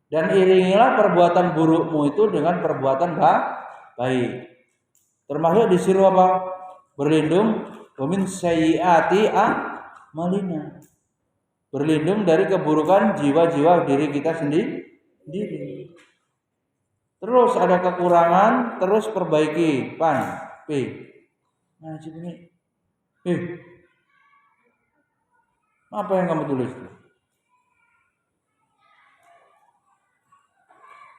Dan iringilah perbuatan burukmu itu dengan perbuatan baik. Termasuk disuruh apa? Berlindung min sayyi'ati a'malina. Berlindung dari keburukan jiwa-jiwa diri kita sendiri. Terus ada kekurangan, terus perbaiki. P. Nah, ini. Apa yang kamu tulis?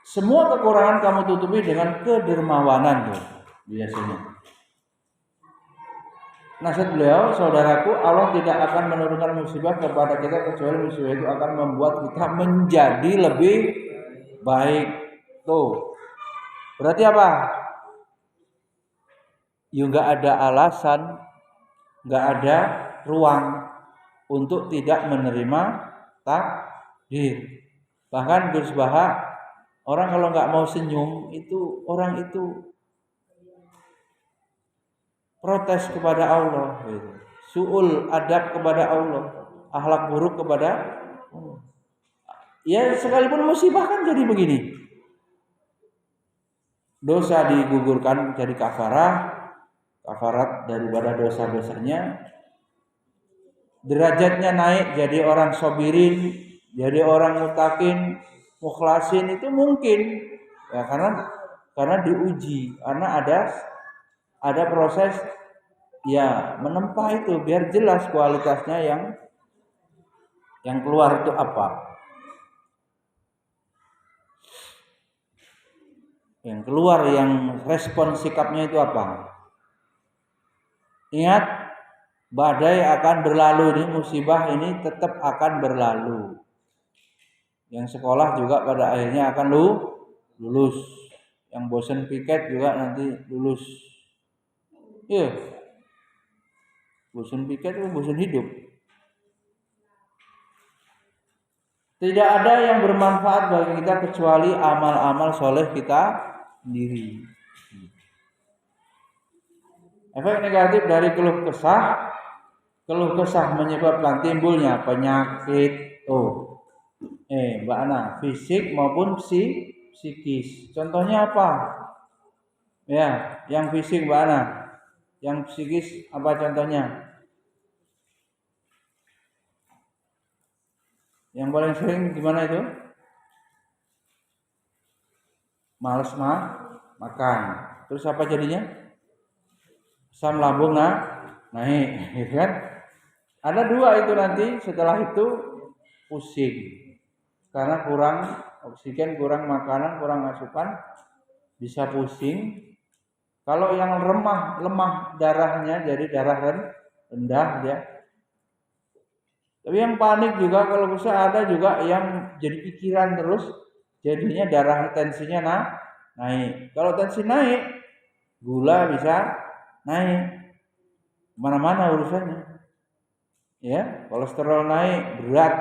Semua kekurangan kamu tutupi dengan kedermawanan tuh, biasanya. Nasihat beliau, saudaraku, Allah tidak akan menurunkan musibah kepada kita kecuali musibah itu akan membuat kita menjadi lebih baik. Tuh. Berarti apa? Nggak ada alasan, nggak ada ruang untuk tidak menerima takdir. Bahkan Gus Baha, orang kalau nggak mau senyum itu orang itu protes kepada Allah, su'ul adab kepada Allah, akhlak buruk kepada Allah. Ya sekalipun musibah kan jadi begini. Dosa digugurkan jadi kafarat daripada dosa-dosanya. Derajatnya naik jadi orang sobirin, jadi orang mutakin, mukhlasin itu mungkin. Ya karena diuji, karena ada proses ya menempa itu biar jelas kualitasnya yang keluar itu apa. Yang keluar, yang respon sikapnya itu apa. Ingat, badai akan berlalu, ini musibah ini tetap akan berlalu. Yang sekolah juga pada akhirnya akan lulus. Yang bosan piket juga nanti lulus. Iya. Bosan piket itu bosan hidup. Tidak ada yang bermanfaat bagi kita kecuali amal-amal soleh kita sendiri. Efek negatif dari keluh kesah menyebabkan timbulnya penyakit. Mbak Ana, fisik maupun psikis. Contohnya apa? Ya, yang fisik Mbak Ana. Yang psikis apa contohnya? Yang paling sering gimana itu? Males makan. Terus apa jadinya? Asam lambung naik, gitu kan? Ada dua itu nanti, setelah itu pusing. Karena kurang oksigen, kurang makanan, kurang asupan, bisa pusing. Kalau yang lemah darahnya, jadi darah rendah ya. Tapi yang panik juga kalau bisa ada juga yang jadi pikiran terus, jadinya darah tensinya naik. Kalau tensi naik, gula bisa naik. Mana-mana urusannya. Ya, kolesterol naik, berat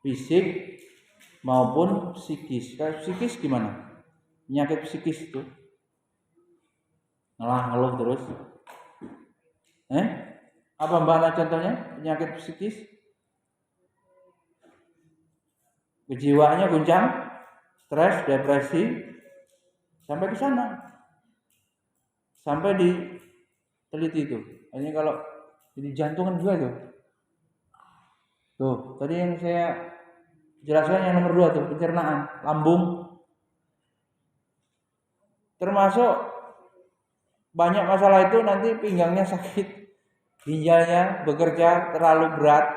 fisik maupun psikis. Kayak psikis gimana? Penyakit psikis itu ngeluh terus. Apa Mbak Ana contohnya penyakit psikis? Kejiwaannya guncang, stres, depresi, sampai ke sana. Sampai diteliti itu. Ini kalau jadi jantungan juga tuh. Tuh, tadi yang saya jelaskan yang nomor 2 tuh, pencernaan, lambung. Termasuk banyak masalah itu nanti pinggangnya sakit, ginjalnya bekerja terlalu berat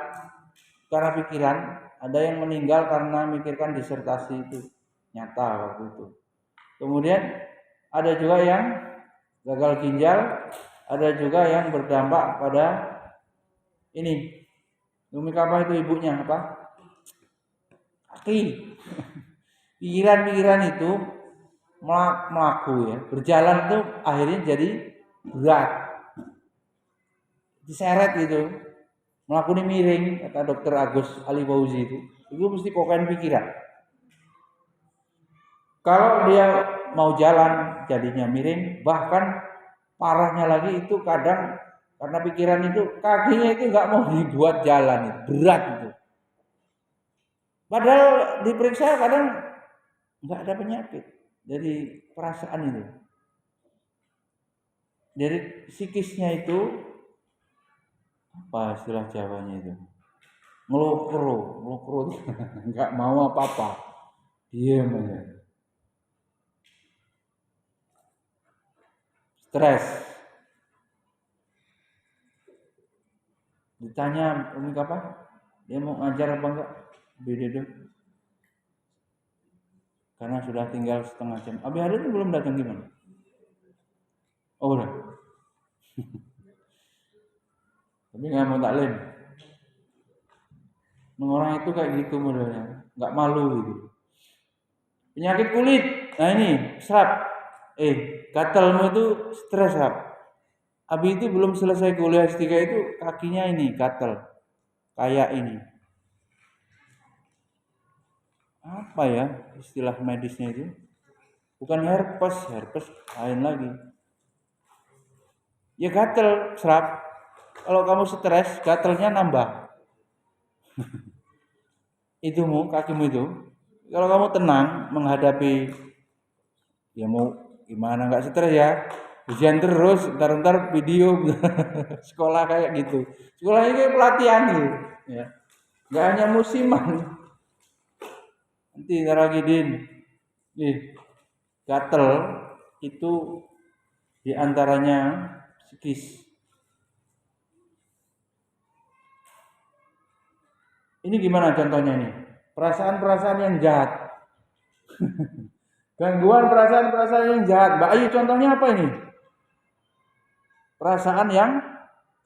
karena pikiran. Ada yang meninggal karena mikirkan disertasi itu, nyata waktu itu. Kemudian ada juga yang gagal ginjal, ada juga yang berdampak pada ini. Umi apa itu ibunya apa? Kaki. Pikiran-pikiran itu melaku ya, berjalan tuh akhirnya jadi berat, diseret gitu, melakukan miring kata dokter Agus Ali Fauzi itu mesti kokain pikiran. Kalau dia mau jalan jadinya miring, bahkan parahnya lagi itu kadang karena pikiran itu kakinya itu nggak mau dibuat jalan, itu berat itu. Padahal diperiksa kadang nggak ada penyakit dari perasaan itu, dari psikisnya itu apa istilah Jawanya itu, ngelokro nggak mau apa-apa, diam aja, stres. Ditanya Umi kapan dia mau ngajar apa enggak, beda deh, karena sudah tinggal setengah jam. Abi hari itu belum datang gimana? Oh udah. Tapi nggak mau taklim. Orang itu kayak gitu modelnya, nggak malu gitu. Penyakit kulit, nah ini serap, gatalmu itu stres serap. Abi itu belum selesai kuliah S3 itu kakinya ini gatal, kayak ini. Apa ya istilah medisnya itu? Bukan herpes lain lagi. Ya gatal serap. Kalau kamu stres, gatalnya nambah. Itumu, kakimu itu. Kalau kamu tenang menghadapi, ya mau gimana nggak stres ya, ujian terus, ntar video sekolah kayak gitu. Sekolah ini pelatihan gitu, ya. Nggak hanya musiman. Nanti Naragidin, gatel itu diantaranya psikis. Ini gimana contohnya nih? Perasaan-perasaan yang jahat. Gangguan perasaan-perasaan yang jahat. Mbak Ayu contohnya apa ini? Perasaan yang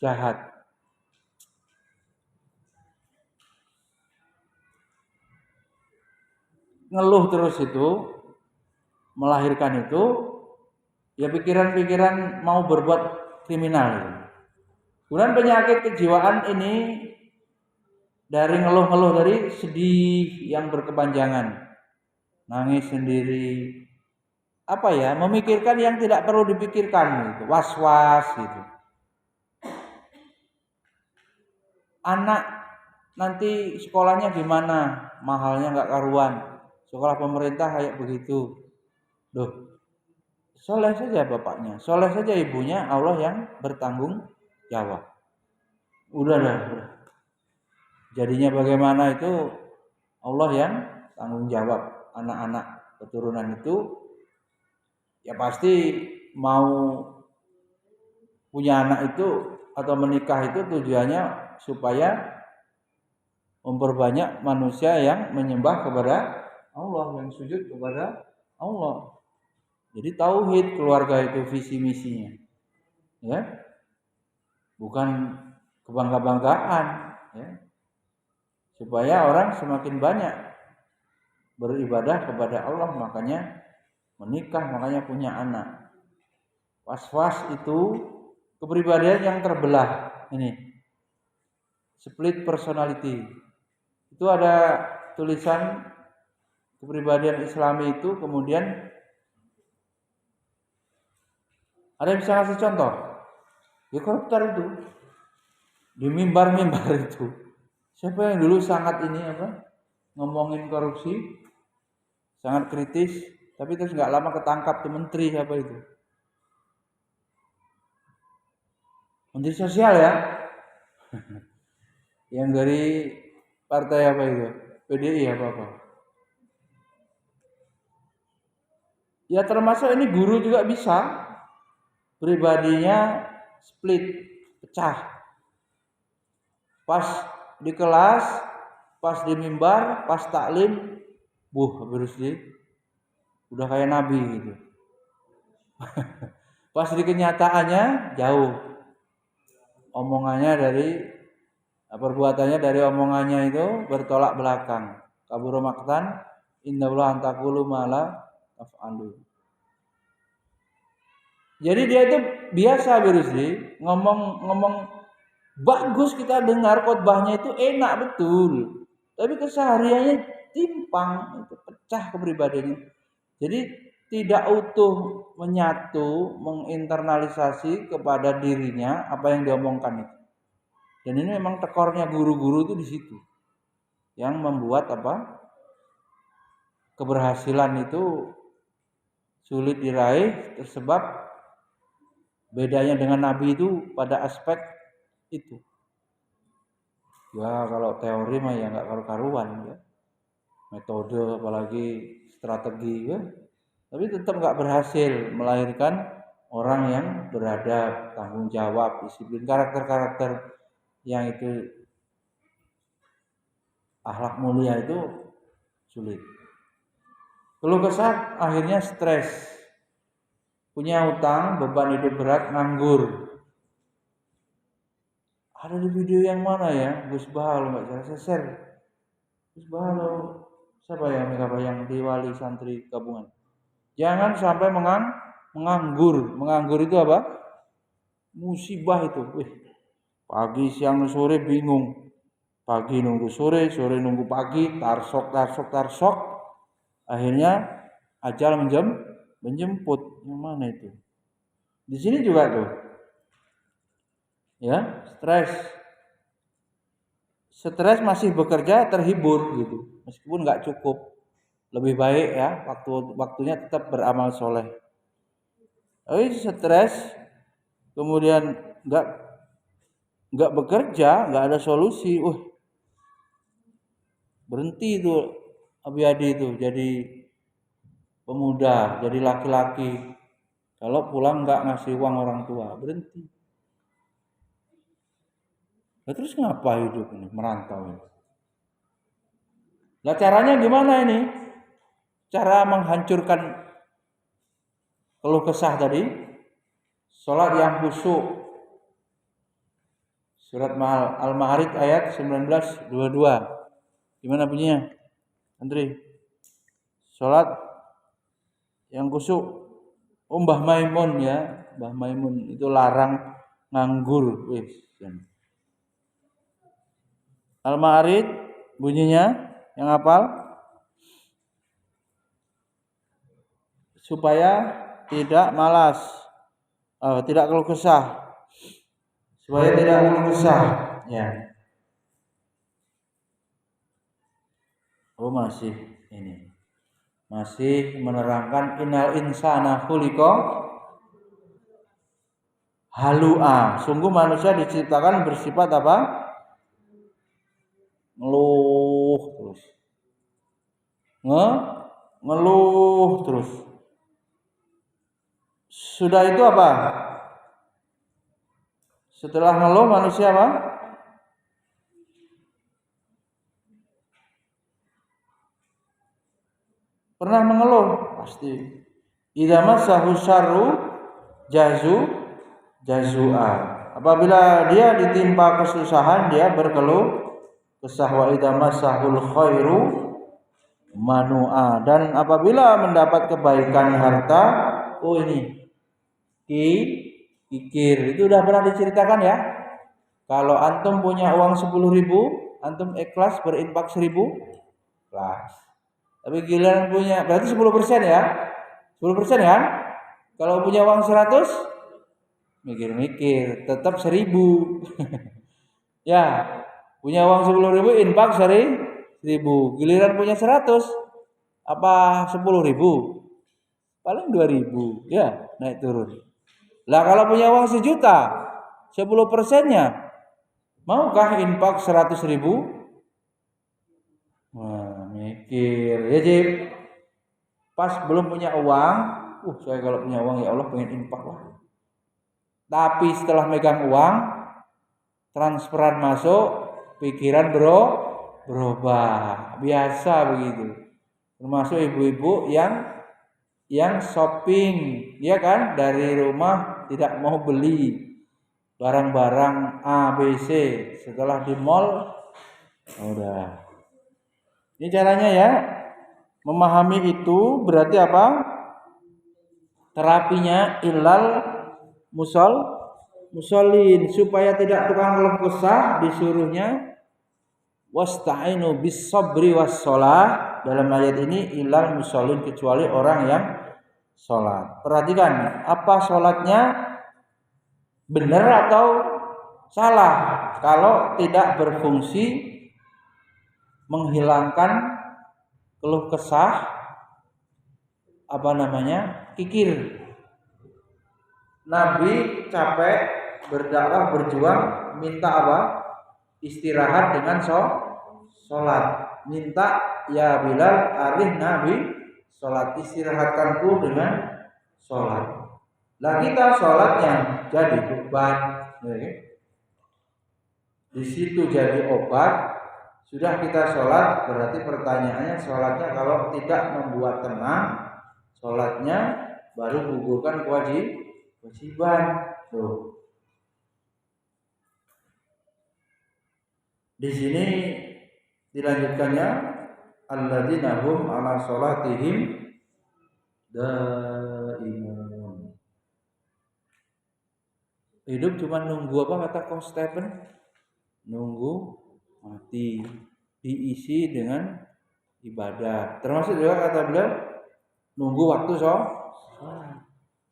jahat. Ngeluh terus itu, melahirkan itu, ya pikiran-pikiran mau berbuat kriminal. Kemudian penyakit kejiwaan ini dari ngeluh-ngeluh, dari sedih yang berkepanjangan, nangis sendiri, apa ya, memikirkan yang tidak perlu dipikirkan gitu, was-was gitu. Anak nanti sekolahnya gimana, mahalnya nggak karuan, sekolah pemerintah kayak begitu. Loh, soleh saja bapaknya, soleh saja ibunya, Allah yang bertanggung jawab. Udah. Jadinya bagaimana itu Allah yang tanggung jawab. Anak-anak keturunan itu ya pasti mau punya anak itu atau menikah itu tujuannya supaya memperbanyak manusia yang menyembah kepada Allah, yang sujud kepada Allah. Jadi tauhid keluarga itu visi misinya. Ya. Bukan kebangga-banggaan, ya. Supaya orang semakin banyak beribadah kepada Allah, makanya menikah, makanya punya anak. Was-was itu kepribadian yang terbelah, ini split personality. Itu ada tulisan kepribadian Islami itu, kemudian ada yang bisa ngasih contoh. Ya koruptor itu di mimbar-mimbar itu. Siapa yang dulu sangat ini ngomongin korupsi, sangat kritis, tapi terus nggak lama ketangkap tuh menteri apa itu? Menteri sosial ya, yang dari partai apa itu? PDI apa? Ya termasuk ini guru juga bisa, pribadinya split, pecah. Pas di kelas, pas di mimbar, pas taklim, harus udah kayak nabi gitu. Pas di kenyataannya jauh. Omongannya dari perbuatannya dari omongannya itu bertolak belakang. Kabura maqtan innallaha antaqulu mala taf'alu. Jadi dia itu biasa ngomong bagus, kita dengar khotbahnya itu enak betul, tapi kesehariannya timpang, itu pecah kepribadiannya. Jadi tidak utuh menyatu, menginternalisasi kepada dirinya apa yang diomongkan itu. Dan ini memang tekornya guru-guru itu di situ, yang membuat keberhasilan itu sulit diraih, tersebab bedanya dengan Nabi itu pada aspek itu. Ya kalau teori mah ya nggak karu-karuan ya, metode apalagi strategi ya, tapi tetap nggak berhasil melahirkan orang yang beradab, tanggung jawab, disiplin, karakter-karakter yang itu akhlak mulia itu sulit. Keluh kesah akhirnya stres, punya utang, beban hidup berat, nganggur. Ada di video yang mana ya? Gus Bahalo nggak saya share. Gus Bahalo siapa ya yang di wali santri gabungan. Jangan sampai menganggur. Menganggur itu apa? Musibah itu. Pagi, siang, sore bingung. Pagi nunggu sore, sore nunggu pagi, tarsok. Akhirnya ajal menjemput. Yang mana itu? Di sini juga tuh. Ya, stres masih bekerja terhibur gitu, meskipun nggak cukup, lebih baik ya waktunya tetap beramal soleh. Tapi stres kemudian nggak bekerja, nggak ada solusi, berhenti itu Abiyadi itu jadi pemuda, jadi laki-laki. Kalau pulang nggak ngasih uang orang tua, berhenti. Nah, terus ngapa hidup ini, merantau ini? Nah caranya gimana ini? Cara menghancurkan keluh kesah tadi, sholat yang khusyuk. Surat Al-Ma'arij ayat 19:22. Gimana bunyinya? Andri. Sholat yang khusyuk. Mbah Maimun ya, Mbah Maimun itu larang nganggur. Al-Ma'arij bunyinya yang hafal, supaya tidak malas, tidak keluh kesah, supaya tidak keluh kesah, ya. Masih ini, masih menerangkan innal insana khuliqa halu'a. Sungguh manusia diciptakan bersifat apa? Ngeluh terus. Ngeluh terus. Sudah itu apa? Setelah ngeluh manusia apa? Pernah mengeluh pasti. Idza massahu syarru jazua. Apabila dia ditimpa kesusahan, dia berkeluh kesah. Wa idza massahul khairu manua. Dan apabila mendapat kebaikan harta, oh ini kikir. Itu udah pernah diceritakan ya. Kalau antum punya uang 10.000, antum ikhlas berinfak 1.000, ikhlas. Tapi giliran punya, berarti 10% ya. 10% kan? Kalau punya uang 100, mikir-mikir, tetap 1.000. Ya, punya uang 10.000, infak 1.000. Giliran punya 100, apa 10.000? Paling 2.000, ya, naik turun. Lah kalau punya uang 1.000.000, 10%-nya, maukah infak 100.000? Wah, mikir ya Jib. Pas belum punya uang, saya kalau punya uang ya Allah pengen infak lah. Tapi setelah megang uang, transferan masuk, pikiran berubah. Biasa begitu. Termasuk ibu-ibu yang shopping, ya kan, dari rumah tidak mau beli barang-barang A, B, C. Setelah di mall, udah. Ini caranya ya. Memahami itu berarti apa? Terapinya ilal musallin, supaya tidak tukang keluh kesah, disuruhnya wasta'inu bis sabri was shalah. Dalam ayat ini ilal musallin, kecuali orang yang sholat. Perhatikan, apa sholatnya benar atau salah? Kalau tidak berfungsi menghilangkan keluh kesah, kikir. Nabi capek berdakwah, berjuang, minta apa? Istirahat dengan sholat. Minta, ya Bilal, arih Nabi sholat, istirahatkanku dengan sholat. Lah kita sholatnya jadi beban, di situ jadi obat. Sudah kita sholat, berarti pertanyaannya, sholatnya kalau tidak membuat tenang, sholatnya baru gugurkan kewajiban. Tuh. Di sini dilanjutkannya, alladzina hum ala sholatihim daimun. Hidup cuma nunggu apa kata Coach Stephen? Nunggu mati, diisi dengan ibadah. Termasuk juga kata beliau, nunggu waktu sholat.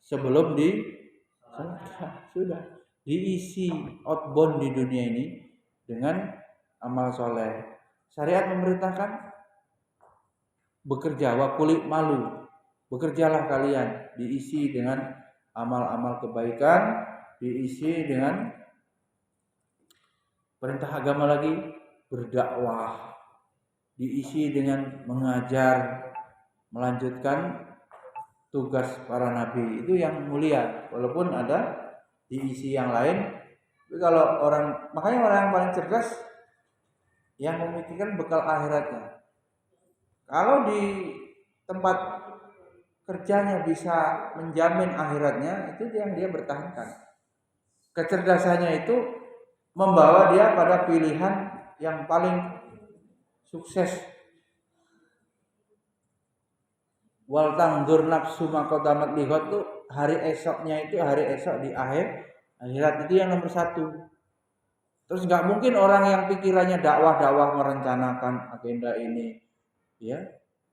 Sebelum sudah diisi outbound di dunia ini dengan amal soleh. Syariat memerintahkan bekerja, wa kulik malu, bekerjalah kalian, diisi dengan amal-amal kebaikan, diisi dengan perintah agama lagi, berdakwah, diisi dengan mengajar, melanjutkan tugas para nabi. Itu yang mulia, walaupun ada diisi yang lain. Tapi kalau makanya orang yang paling cerdas yang memikirkan bekal akhiratnya. Kalau di tempat kerjanya bisa menjamin akhiratnya, itu yang dia bertahankan. Kecerdasannya itu membawa dia pada pilihan yang paling sukses. Wal tangdur nafsu maqaddamat lihat tuh, hari esoknya itu hari esok di akhirat itu yang nomor 1. Terus nggak mungkin orang yang pikirannya dakwah merencanakan agenda ini, ya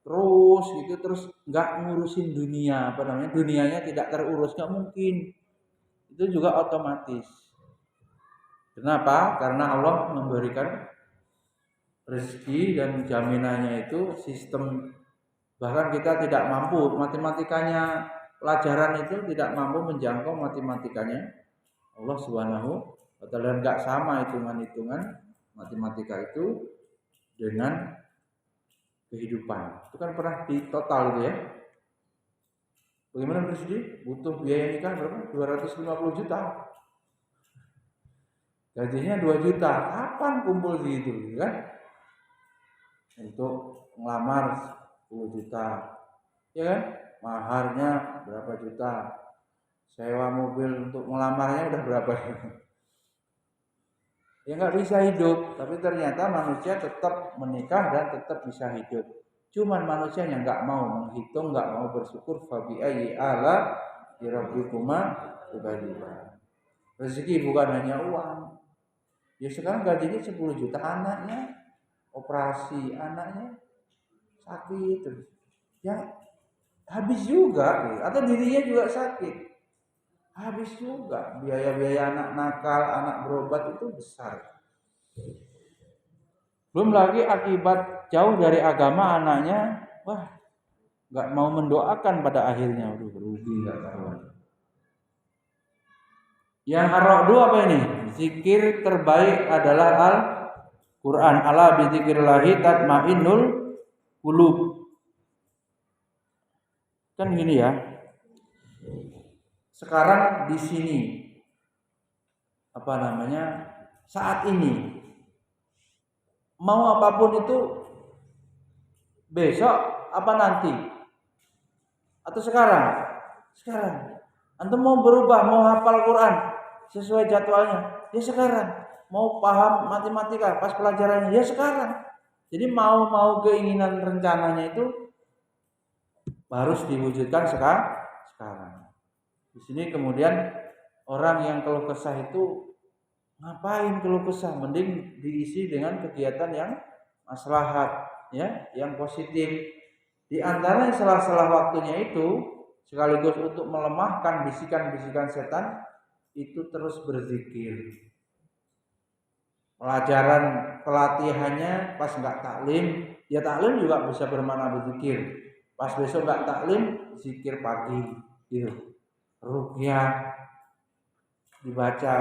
terus gitu, terus nggak ngurusin dunia, dunianya tidak terurus, nggak mungkin. Itu juga otomatis. Kenapa? Karena Allah memberikan rezeki dan jaminannya itu sistem. Bahkan kita tidak mampu, matematikanya, pelajaran itu tidak mampu menjangkau matematikanya Allah Subhanahu wa Ta'ala. Enggak sama hitungan-hitungan matematika itu dengan kehidupan. Itu kan pernah di total gitu ya. Bagaimana bersedih? Butuh biaya nikah berapa? 250 juta. Gajinya 2 juta. Kapan kumpul gitu kan? Untuk ngelamar 10 juta, ya kan? Maharnya berapa juta, sewa mobil untuk ngelamarnya udah berapa. ya nggak bisa hidup. Tapi ternyata manusia tetap menikah dan tetap bisa hidup. Cuman manusia yang nggak mau menghitung, nggak mau bersyukur. Fabi ayyi ala rabbikuma tukadziban. Rezeki bukan hanya uang. Ya sekarang gajinya 10 juta, anaknya operasi, anaknya sakit terus. Ya habis juga, atau dirinya juga sakit. Habis juga, biaya-biaya anak nakal, anak berobat itu besar. Belum lagi akibat jauh dari agama anaknya, wah nggak mau mendoakan pada akhirnya, rugi nggak karuan. Yang ar-ra'du apa ini? Zikir terbaik adalah Al-Quran. Ala bizikrillahi tatmainnul qulub. Kan gini ya. Sekarang di sini saat ini mau apapun itu besok apa nanti? Atau sekarang? Sekarang. Antum mau berubah, mau hafal Quran sesuai jadwalnya, ya sekarang. Mau paham matematika pas pelajarannya, ya sekarang. Jadi mau keinginan rencananya itu harus diwujudkan sekarang. Di sini kemudian orang yang keluh kesah itu ngapain keluh kesah? Mending diisi dengan kegiatan yang maslahat, ya, yang positif. Di antara salah waktunya itu sekaligus untuk melemahkan bisikan-bisikan setan itu terus berzikir. Pelatihannya pas nggak taklim, ya taklim juga bisa bermakna berzikir. Pas besok nggak taklim, zikir pagi, gitu. Ruqyah dibaca.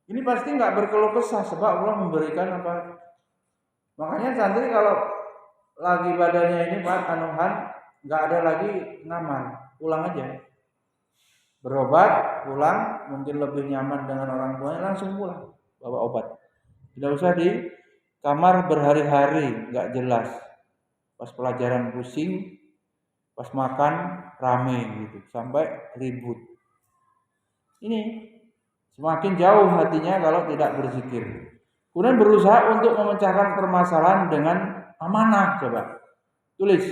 Ini pasti nggak berkeluh kesah sebab Allah memberikan apa. Makanya santri kalau lagi badannya ini Pak anuhan, nggak ada lagi ngamal, pulang aja. Berobat, pulang, mungkin lebih nyaman dengan orang tuanya, langsung pulang bawa obat. Tidak usah di kamar berhari-hari, nggak jelas. Pas pelajaran pusing, pas makan rame gitu, sampai ribut. Ini semakin jauh hatinya kalau tidak berzikir. Kemudian berusaha untuk memecahkan permasalahan dengan amanah, coba tulis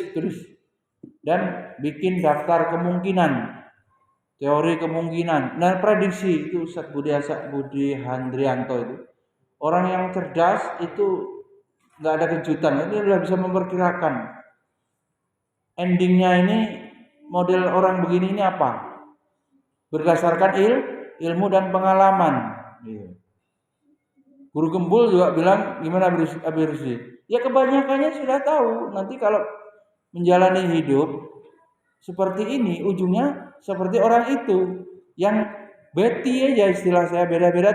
dan bikin daftar kemungkinan, teori kemungkinan, dan prediksi. Itu Ustaz Budi Handrianto itu orang yang cerdas, itu nggak ada kejutan, ini sudah bisa memperkirakan endingnya ini model orang begini ini apa, berdasarkan ilmu dan pengalaman. Guru Gembul juga bilang gimana Habib Rusdi? Ya kebanyakannya sudah tahu nanti kalau menjalani hidup seperti ini ujungnya seperti orang itu yang beti aja, istilah saya beda-beda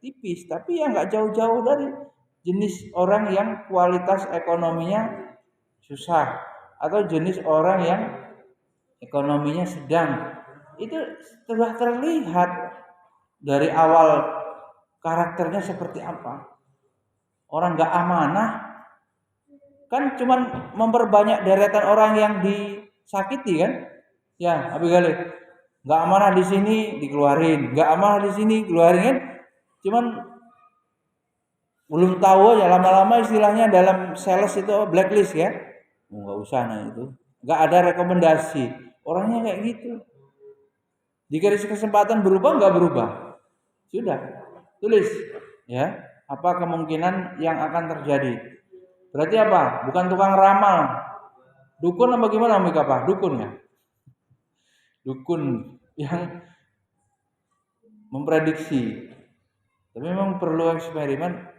tipis, tapi ya nggak jauh-jauh dari jenis orang yang kualitas ekonominya susah atau jenis orang yang ekonominya sedang. Itu sudah terlihat dari awal karakternya seperti apa. Orang nggak amanah kan cuman memperbanyak deretan orang yang disakiti kan? Ya, Abi Galih. Nggak amanah di sini dikeluarin, nggak amanah di sini keluarin kan? Cuman belum tahu aja, lama-lama istilahnya dalam sales itu blacklist ya. Nggak usah itu. Nggak ada rekomendasi. Orangnya kayak gitu. Dikasih kesempatan berubah nggak berubah. Sudah. Tulis ya, apa kemungkinan yang akan terjadi. Berarti apa? Bukan tukang ramal. Dukun apa gimana Mika Pak? Dukun ya? Dukun yang memprediksi. Tapi memang perlu eksperimen.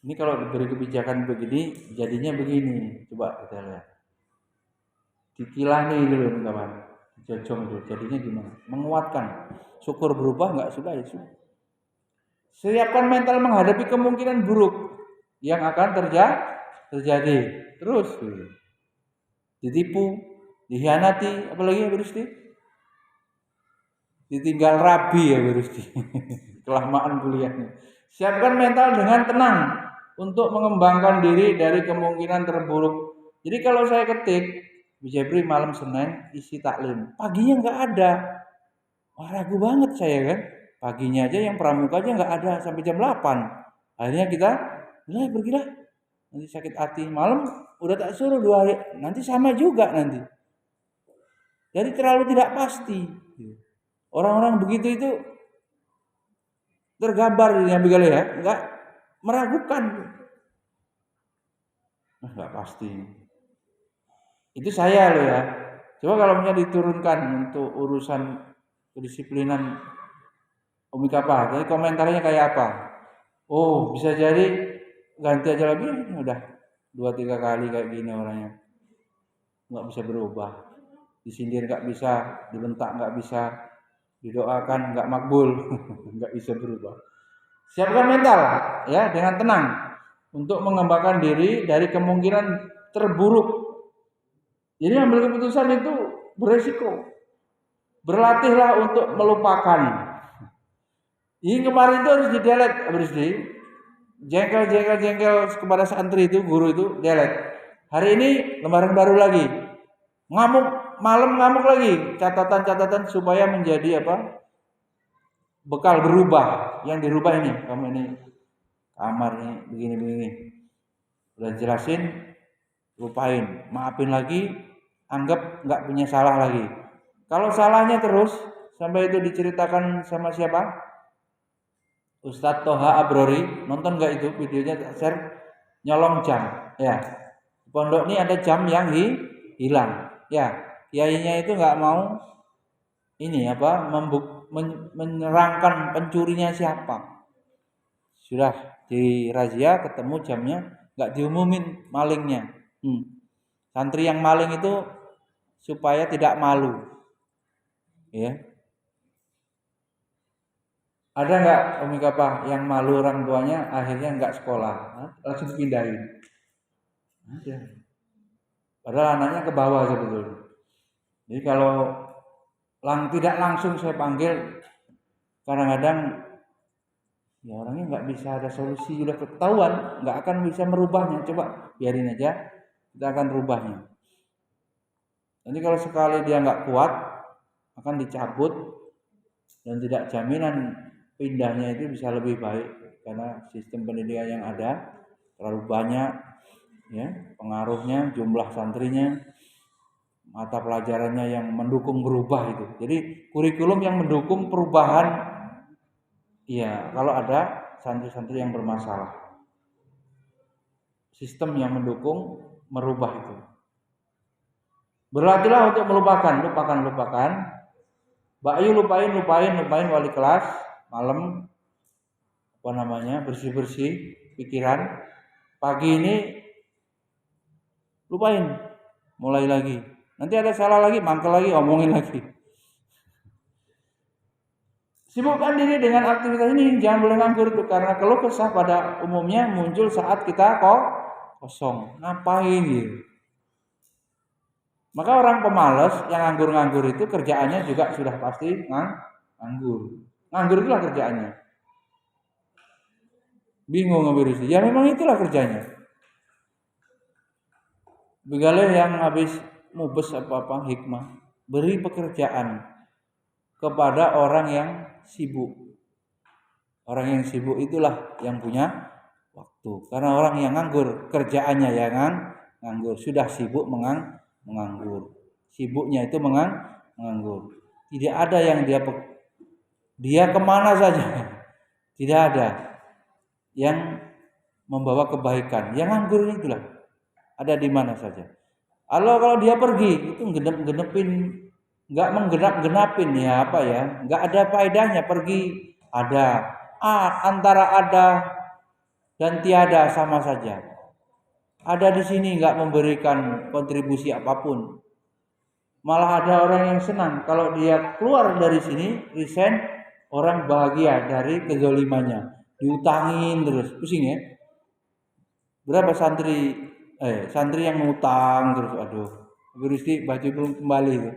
Ini kalau diberi kebijakan begini, jadinya begini. Coba kita lihat. Dikilah nih dulu Mika Pak. Jojong dulu, jadinya gimana? Menguatkan. Syukur berubah nggak sudah ya sudah. Siapkan mental menghadapi kemungkinan buruk yang akan terjadi. Terus ditipu, dikhianati, apalagi ya Berusti? Ditinggal rabi ya Berusti. Kelamaan kuliahnya. Siapkan mental dengan tenang untuk mengembangkan diri dari kemungkinan terburuk. Jadi kalau saya ketik Bijabri malam Senin isi taklim, paginya nggak ada. Wah, ragu banget saya kan. paginya aja yang pramuka aja nggak ada sampai jam 8. Akhirnya kita, pergilah. Nanti sakit hati. Malam udah tak suruh 2 hari, nanti sama juga nanti. Jadi terlalu tidak pasti. Orang-orang begitu itu tergambar yang begini ya, nggak meragukan. Nggak pasti. Itu saya loh ya. Coba kalau misalnya diturunkan untuk urusan kedisiplinan Umi Kapah, jadi komentarnya kayak apa? Oh, bisa jadi ganti aja lagi, udah 2-3 kali kayak gini orangnya. Nggak bisa berubah. Disindir nggak bisa, dibentak nggak bisa, didoakan nggak makbul, nggak bisa berubah. Siapkan mental ya dengan tenang untuk mengembangkan diri dari kemungkinan terburuk. Jadi ambil keputusan itu beresiko. Berlatihlah untuk melupakan. Ini kemarin itu harus di-delete, harus jengkel kepada santri itu, guru itu delete. Hari ini lembaran baru lagi. Malam ngamuk lagi, catatan-catatan supaya menjadi apa? Bekal berubah. Yang dirubah ini, kamu ini kamar ini begini. Udah jelasin, lupain, maafin lagi, anggap nggak punya salah lagi. Kalau salahnya terus sampai itu diceritakan sama siapa? Ustadz Toha Abrori, nonton nggak itu videonya, share, nyolong jam, ya. Pondok ini ada jam yang hilang, ya. Kiainya itu nggak mau ini apa, menerangkan pencurinya siapa. Sudah dirazia, ketemu jamnya, nggak diumumin malingnya. Santri yang maling itu supaya tidak malu, ya. Ada nggak Umi Kapah yang malu orang tuanya akhirnya nggak sekolah, langsung pindahin? Ada. Padahal anaknya ke bawah sebetulnya. Jadi kalau tidak langsung saya panggil, kadang-kadang ya orangnya nggak bisa ada solusi, udah ketahuan nggak akan bisa merubahnya. Coba biarin aja, kita akan rubahnya. Nanti kalau sekali dia nggak kuat akan dicabut dan tidak jaminan pindahnya itu bisa lebih baik karena sistem pendidikan yang ada terlalu banyak, ya, pengaruhnya, jumlah santrinya, mata pelajarannya yang mendukung berubah itu. Jadi kurikulum yang mendukung perubahan, ya kalau ada santri-santri yang bermasalah, sistem yang mendukung merubah itu. Berlatihlah untuk lupakan. Mbak Ayu lupain wali kelas, malam bersih pikiran. Pagi ini lupain, mulai lagi. Nanti ada salah lagi, mangkel lagi, omongin lagi. Sibukkan diri dengan aktivitas ini, jangan boleh nganggur tuh, karena keluh kesah pada umumnya muncul saat kita kosong. Ngapain gitu? Maka orang pemalas yang nganggur-nganggur itu kerjaannya juga sudah pasti nganggur. Nganggur itulah kerjaannya. Bingung ngeberusi. Ya memang itulah kerjanya. Begaleh yang habis mubes apa-apa hikmah. Beri pekerjaan kepada orang yang sibuk. Orang yang sibuk itulah yang punya waktu. Karena orang yang nganggur kerjaannya ya nganggur. Sudah sibuk menganggur. Sibuknya itu menganggur. Tidak ada yang dia kemana saja. Tidak ada yang membawa kebaikan. Yang nganggur itulah ada di mana saja. Kalau dia pergi itu genepin, nggak menggenap-genapin ya apa ya, nggak ada faedahnya. Pergi ada, antara ada dan tiada sama saja. Ada di sini nggak memberikan kontribusi apapun. Malah ada orang yang senang kalau dia keluar dari sini, resign, orang bahagia dari kezolimannya. Diutangin terus, pusing ya. Berapa santri yang ngutang terus, aduh, Gusti baju belum kembali itu.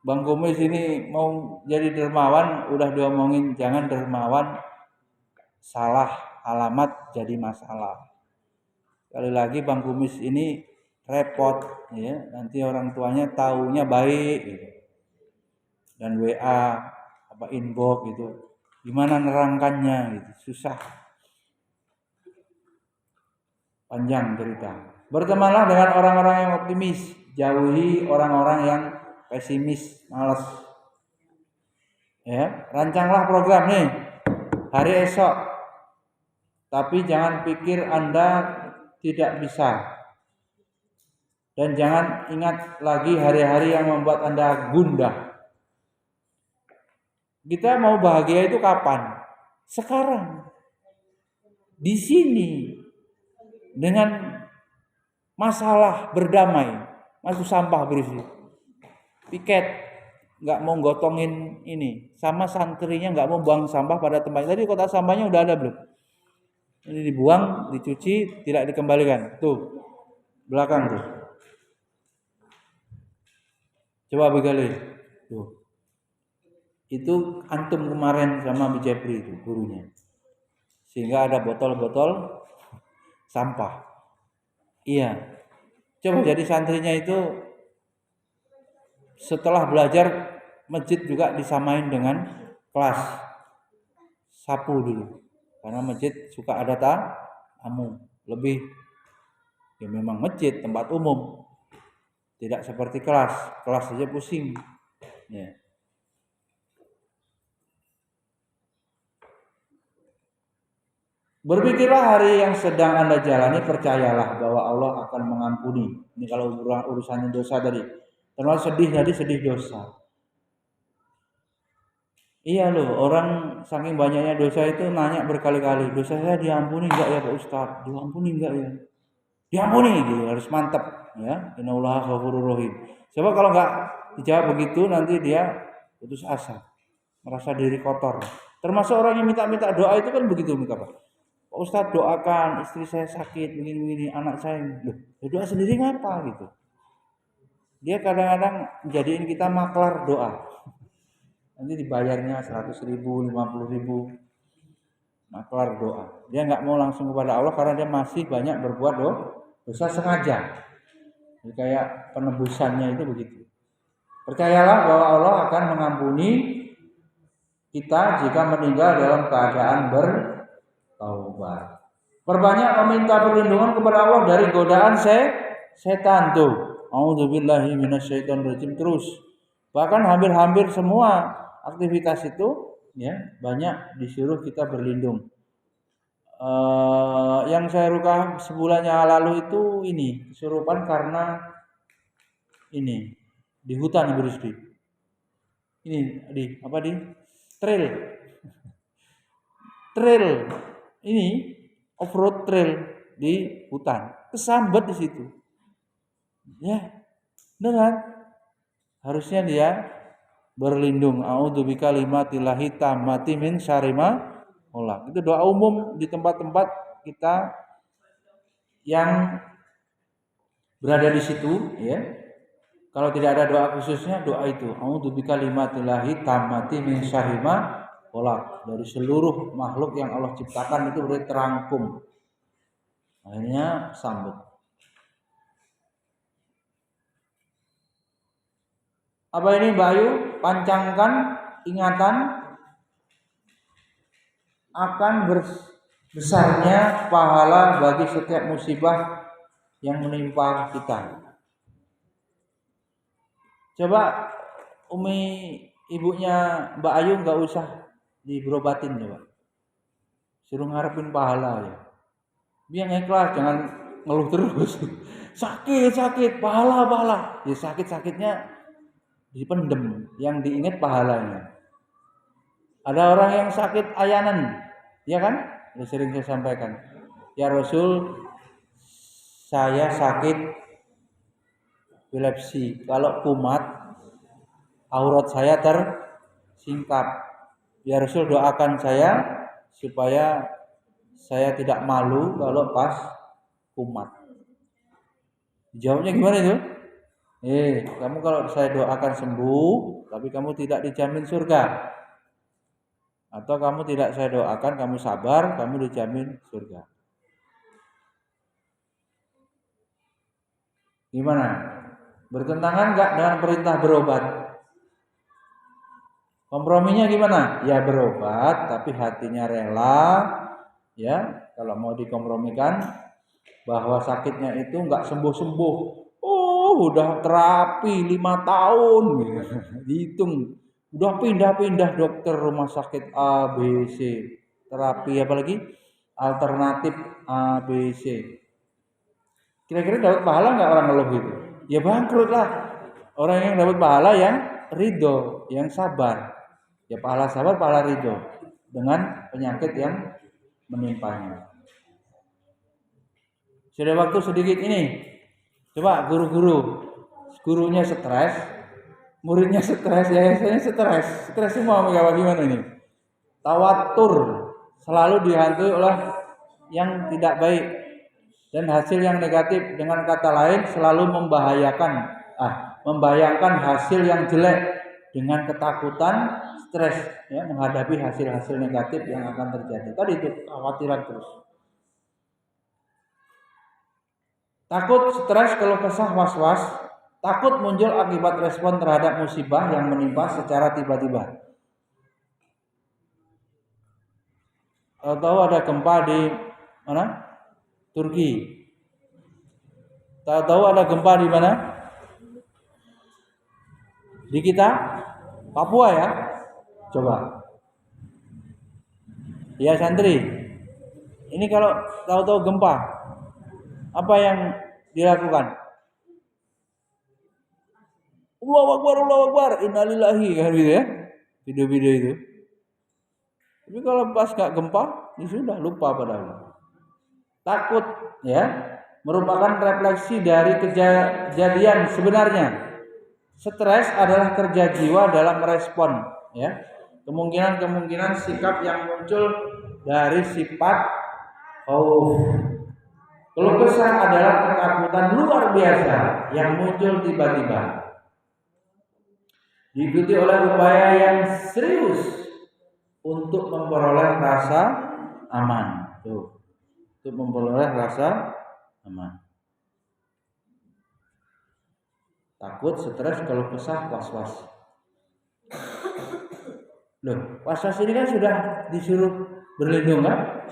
Bang Kumis ini mau jadi dermawan, udah diomongin jangan dermawan, salah alamat jadi masalah. Sekali lagi Bang Kumis ini repot, ya, nanti orang tuanya taunya baik, gitu. dan WA apa inbox gitu. Gimana nerangkannya gitu, susah. Panjang cerita. Bertemanlah dengan orang-orang yang optimis, jauhi orang-orang yang pesimis, malas. Ya, rancanglah program nih hari esok. Tapi jangan pikir Anda tidak bisa. Dan jangan ingat lagi hari-hari yang membuat Anda gundah. Kita mau bahagia itu kapan? Sekarang. Di sini. Dengan masalah berdamai. Masuk sampah berisi. Piket. Nggak mau gotongin ini. Sama santrinya nggak mau buang sampah pada tempatnya. Tadi kotak sampahnya udah ada belum? Ini dibuang, dicuci, tidak dikembalikan. Tuh. Belakang tuh. Coba begali. Tuh. Itu antum kemarin sama Bu Jepri itu gurunya. Sehingga ada botol-botol sampah. Iya. Coba jadi santrinya itu setelah belajar masjid juga disamain dengan kelas. Sapu dulu. Karena masjid suka ada tamu. Lebih ya memang masjid tempat umum. Tidak seperti kelas. Kelas saja pusing. Ya. Berpikirlah hari yang sedang Anda jalani, percayalah bahwa Allah akan mengampuni. Ini kalau urusannya dosa tadi. Termasuk sedih tadi, sedih dosa. Iya loh, orang saking banyaknya dosa itu nanya berkali-kali, dosa saya diampuni enggak ya Pak Ustadz? Diampuni enggak ya? Diampuni gitu, harus mantap ya. Innallaha ghafurur rahim. Coba kalau enggak dijawab begitu nanti dia putus asa, merasa diri kotor. Termasuk orang yang minta-minta doa itu kan begitu minta Pak. Pak Ustadz doakan istri saya sakit begini-begini, anak saya. Loh, doa sendiri ngapa gitu? Dia kadang-kadang jadiin kita maklar doa. Nanti dibayarnya 100.000, 50.000 maklar doa. Dia nggak mau langsung kepada Allah karena dia masih banyak berbuat dosa sengaja. Jadi kayak penebusannya itu begitu. Percayalah bahwa Allah akan mengampuni kita jika meninggal dalam keadaan bertaubat. Perbanyak meminta perlindungan kepada Allah dari godaan setan tuh. A'udzubillahi minasyaitonirrajim terus. Bahkan hampir-hampir semua aktivitas itu ya banyak disuruh kita berlindung. Yang saya rukah sebulan yang lalu itu ini kesurupan karena ini di hutan Ibu ini di apa di trail ini off-road trail di hutan kesambet di situ ya beneran harusnya dia berlindung a'udzubika kalimatillahi tammati min syarri ma khalaq. Itu doa umum di tempat-tempat kita yang berada di situ ya. Kalau tidak ada doa khususnya doa itu a'udzubika kalimatillahi tammati min syarri ma khalaq. Dari seluruh makhluk yang Allah ciptakan itu berarti terangkum. Akhirnya sambut. Apa ini Mbak Ayu? Pancangkan ingatan akan besarnya pahala bagi setiap musibah yang menimpa kita. Coba Umi ibunya Mbak Ayu nggak usah diberobatin coba. Suruh ngarepin pahala ya. Biar ikhlas, jangan ngeluh terus. sakit, pahala. Ya sakit-sakitnya dipendem, yang diingat pahalanya. Ada orang yang sakit ayanan, ya kan? Sudah sering saya sampaikan. Ya Rasul, saya sakit epilepsi. Kalau kumat, aurat saya tersingkap. Ya Rasul doakan saya supaya saya tidak malu kalau pas kumat. Jawabnya gimana itu? Kamu kalau saya doakan sembuh, tapi kamu tidak dijamin surga. Atau kamu tidak saya doakan, kamu sabar, kamu dijamin surga. Gimana? Bertentangan enggak dengan perintah berobat? Komprominya gimana? Ya berobat tapi hatinya rela, ya. Kalau mau dikompromikan bahwa sakitnya itu nggak sembuh-sembuh. Oh, udah terapi 5 tahun gitu. Dihitung. Udah pindah-pindah dokter rumah sakit A, B, C. Terapi apalagi alternatif A, B, C. Kira-kira dapat pahala nggak orang ngeluh gitu? Ya bangkrut lah. Orang yang dapat pahala yang ridho, yang sabar. Ya pahala sabar, pahala ridho dengan penyakit yang menimpanya. Sudah waktu sedikit ini. Coba gurunya stres, muridnya stres, yayasannya stres. Stres semua gimana ini? Tawatur, selalu dihantui oleh yang tidak baik dan hasil yang negatif. Dengan kata lain selalu membayangkan hasil yang jelek dengan ketakutan, stres ya, menghadapi hasil-hasil negatif yang akan terjadi. Tadi itu khawatiran terus. Takut, stres, keluh kesah, was-was, takut muncul akibat respon terhadap musibah yang menimpa secara tiba-tiba. Tahu ada gempa di mana? Turki. Tahu ada gempa di mana? Di kita? Papua ya? Coba. Ya santri. Ini kalau tahu-tahu gempa, apa yang dilakukan? Allahu Akbar, innalillahi kan gitu ya. Video-video itu. Tapi kalau pas gak gempa, ya sudah lupa padahal. Takut ya, merupakan refleksi dari kejadian sebenarnya. Stres adalah kerja jiwa dalam merespon ya. Kemungkinan sikap yang muncul dari sifat keluh kesah adalah ketakutan luar biasa yang muncul tiba-tiba. Diikuti oleh upaya yang serius untuk memperoleh rasa aman. Untuk memperoleh rasa aman. Takut, stres, keluh kesah, was-was. Loh, was-was ini kan sudah disuruh berlindung kan?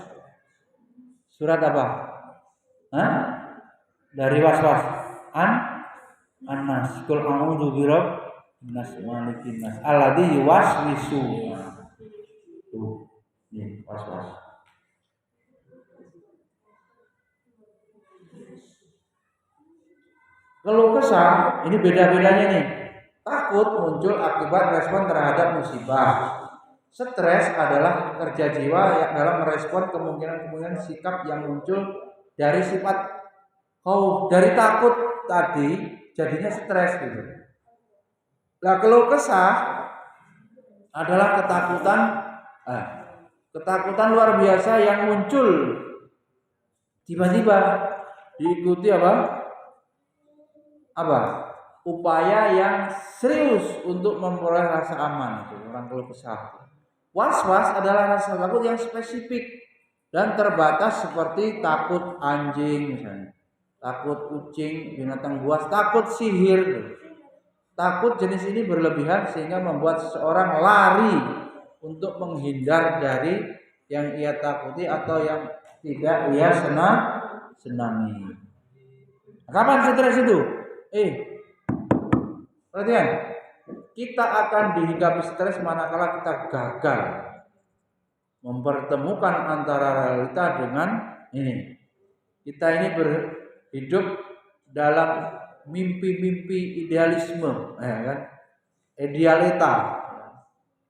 Surat apa? Dari was-was. An-nas. Qul a'udzu birabbin-nas, malikin-nas, alladzi yuwaswisu. Tuh, ini was-was. Keluh kesah ini beda-bedanya nih. Takut muncul akibat respon terhadap musibah. Stres adalah kerja jiwa yang dalam merespon kemungkinan sikap yang muncul dari sifat dari takut tadi jadinya stres gitu. Nah, keluh kesah adalah ketakutan luar biasa yang muncul tiba-tiba diikuti upaya yang serius untuk memperoleh rasa aman. Itu orang keluh kesah. Was-was adalah rasa takut yang spesifik dan terbatas seperti takut anjing misalnya, takut kucing, binatang buas, takut sihir. Takut jenis ini berlebihan sehingga membuat seseorang lari untuk menghindar dari yang ia takuti atau yang tidak ia senangi. Kapan stres itu? Perhatian. Kita akan dihinggapi stres manakala kita gagal mempertemukan antara realita dengan ini. Kita ini berhidup dalam mimpi-mimpi idealisme, kan? Idealita.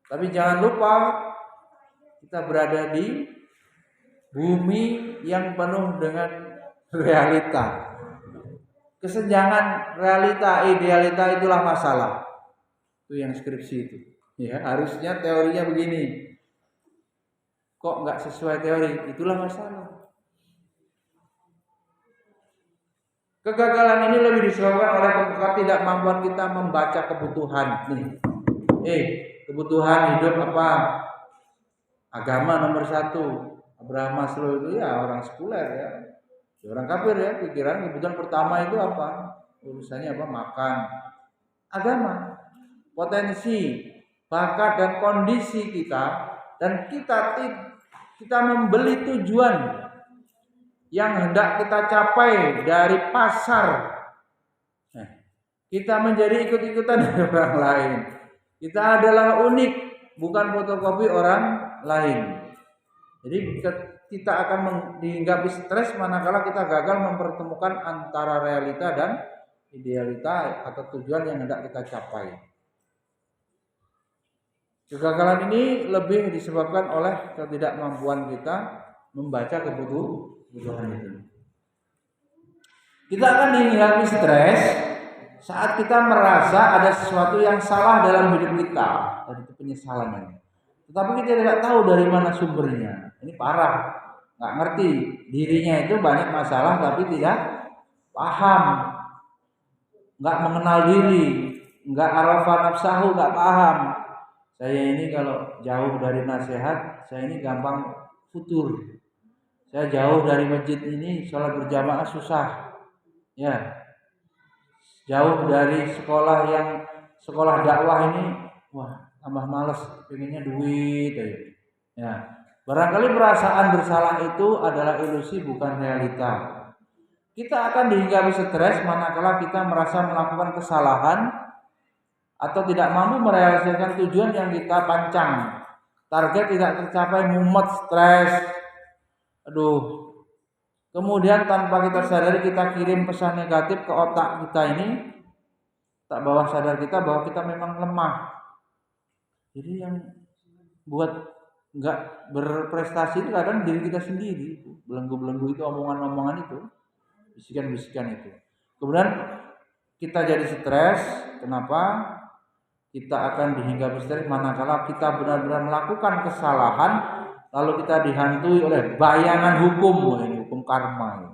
Tapi jangan lupa kita berada di bumi yang penuh dengan realita. Kesenjangan realita, idealita itulah masalah. Itu yang skripsi itu. Ya, harusnya teorinya begini. Kok nggak sesuai teori? Itulah masalah. Kegagalan ini lebih disebabkan oleh ketidakmampuan kita membaca kebutuhan. Kebutuhan hidup apa? Agama nomor 1. Abraham Maslow itu ya orang sekuler ya. Orang kafir ya, pikiran kebutuhan pertama itu apa? Urusannya apa? Makan. Agama. Potensi bakat dan kondisi kita, dan kita membeli tujuan yang hendak kita capai dari pasar. Nah, kita menjadi ikut-ikutan dari orang lain. Kita adalah unik, bukan fotokopi orang lain. Jadi kita akan dihinggapi stres manakala kita gagal mempertemukan antara realita dan idealita atau tujuan yang hendak kita capai. Kegagalan ini lebih disebabkan oleh ketidakmampuan kita membaca kebutuhan itu. Kita akan dihinggapi stres saat kita merasa ada sesuatu yang salah dalam hidup kita, dan itu penyesalan ini. Tetapi kita tidak tahu dari mana sumbernya. Ini parah, nggak ngerti dirinya itu banyak masalah, tapi tidak paham, nggak mengenal diri, nggak arafah nafsahu, nggak paham. Saya ini kalau jauh dari nasihat, saya ini gampang futur. Saya jauh dari masjid ini, sholat berjamaah susah. Ya, jauh dari sekolah dakwah ini, wah tambah males, pengennya duit aja. Ya, barangkali perasaan bersalah itu adalah ilusi, bukan realita. Kita akan dihinggapi stres manakala kita merasa melakukan kesalahan atau tidak mampu merealisasikan tujuan yang kita pancang. Target tidak tercapai, mumet, stres. Kemudian tanpa kita sadari kita kirim pesan negatif ke otak kita ini, tak bawah sadar kita bahwa kita memang lemah. Jadi yang buat nggak berprestasi itu kadang diri kita sendiri. Belenggu-belenggu itu, omongan-omongan itu, bisikan-bisikan itu. Kemudian kita jadi stres. Kenapa? Kita akan dihinggapi stres manakala kita benar-benar melakukan kesalahan, lalu kita dihantui oleh bayangan hukum, ini hukum karma.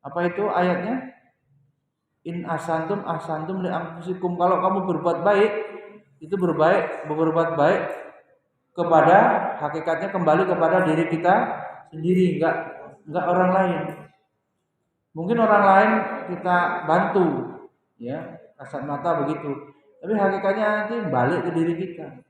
Apa itu ayatnya? In ahsantum ahsantum li anfusikum. Kalau kamu berbuat baik, itu berbuat baik kepada hakikatnya kembali kepada diri kita sendiri, enggak orang lain. Mungkin orang lain kita bantu, ya, kasat mata begitu. Tapi hakikatnya nanti balik ke diri kita.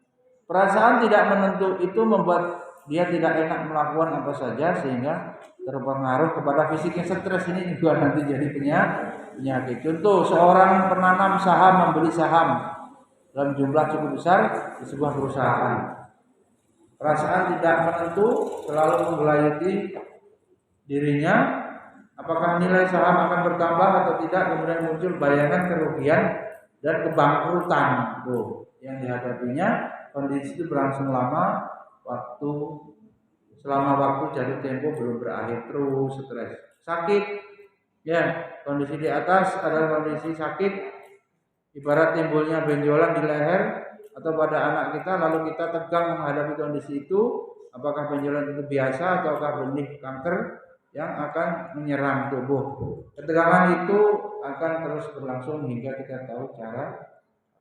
Perasaan tidak menentu itu membuat dia tidak enak melakukan apa saja, sehingga terpengaruh kepada fisiknya. Stres ini juga nanti jadi penyakit. Contoh, seorang penanam saham membeli saham dalam jumlah cukup besar di sebuah perusahaan. Perasaan tidak menentu selalu menggelayuti dirinya. Apakah nilai saham akan bertambah atau tidak? Kemudian muncul bayangan kerugian dan kebangkrutan yang dihadapinya. Kondisi itu berlangsung lama, selama waktu jatuh tempo belum berakhir, terus stres, sakit. Ya, kondisi di atas adalah kondisi sakit, ibarat timbulnya benjolan di leher atau pada anak kita, lalu kita tegang menghadapi kondisi itu. Apakah benjolan itu biasa ataukah benih kanker yang akan menyerang tubuh? Ketegangan itu akan terus berlangsung hingga kita tahu cara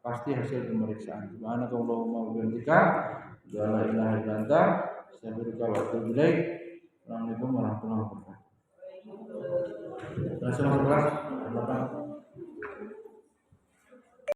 pasti hasil pemeriksaan. Subhanakallahumma wa bihamdika, la ilaha illa anta, astaghfiruka wa atubu ilaik. Assalamualaikum warahmatullahi wabarakatuh.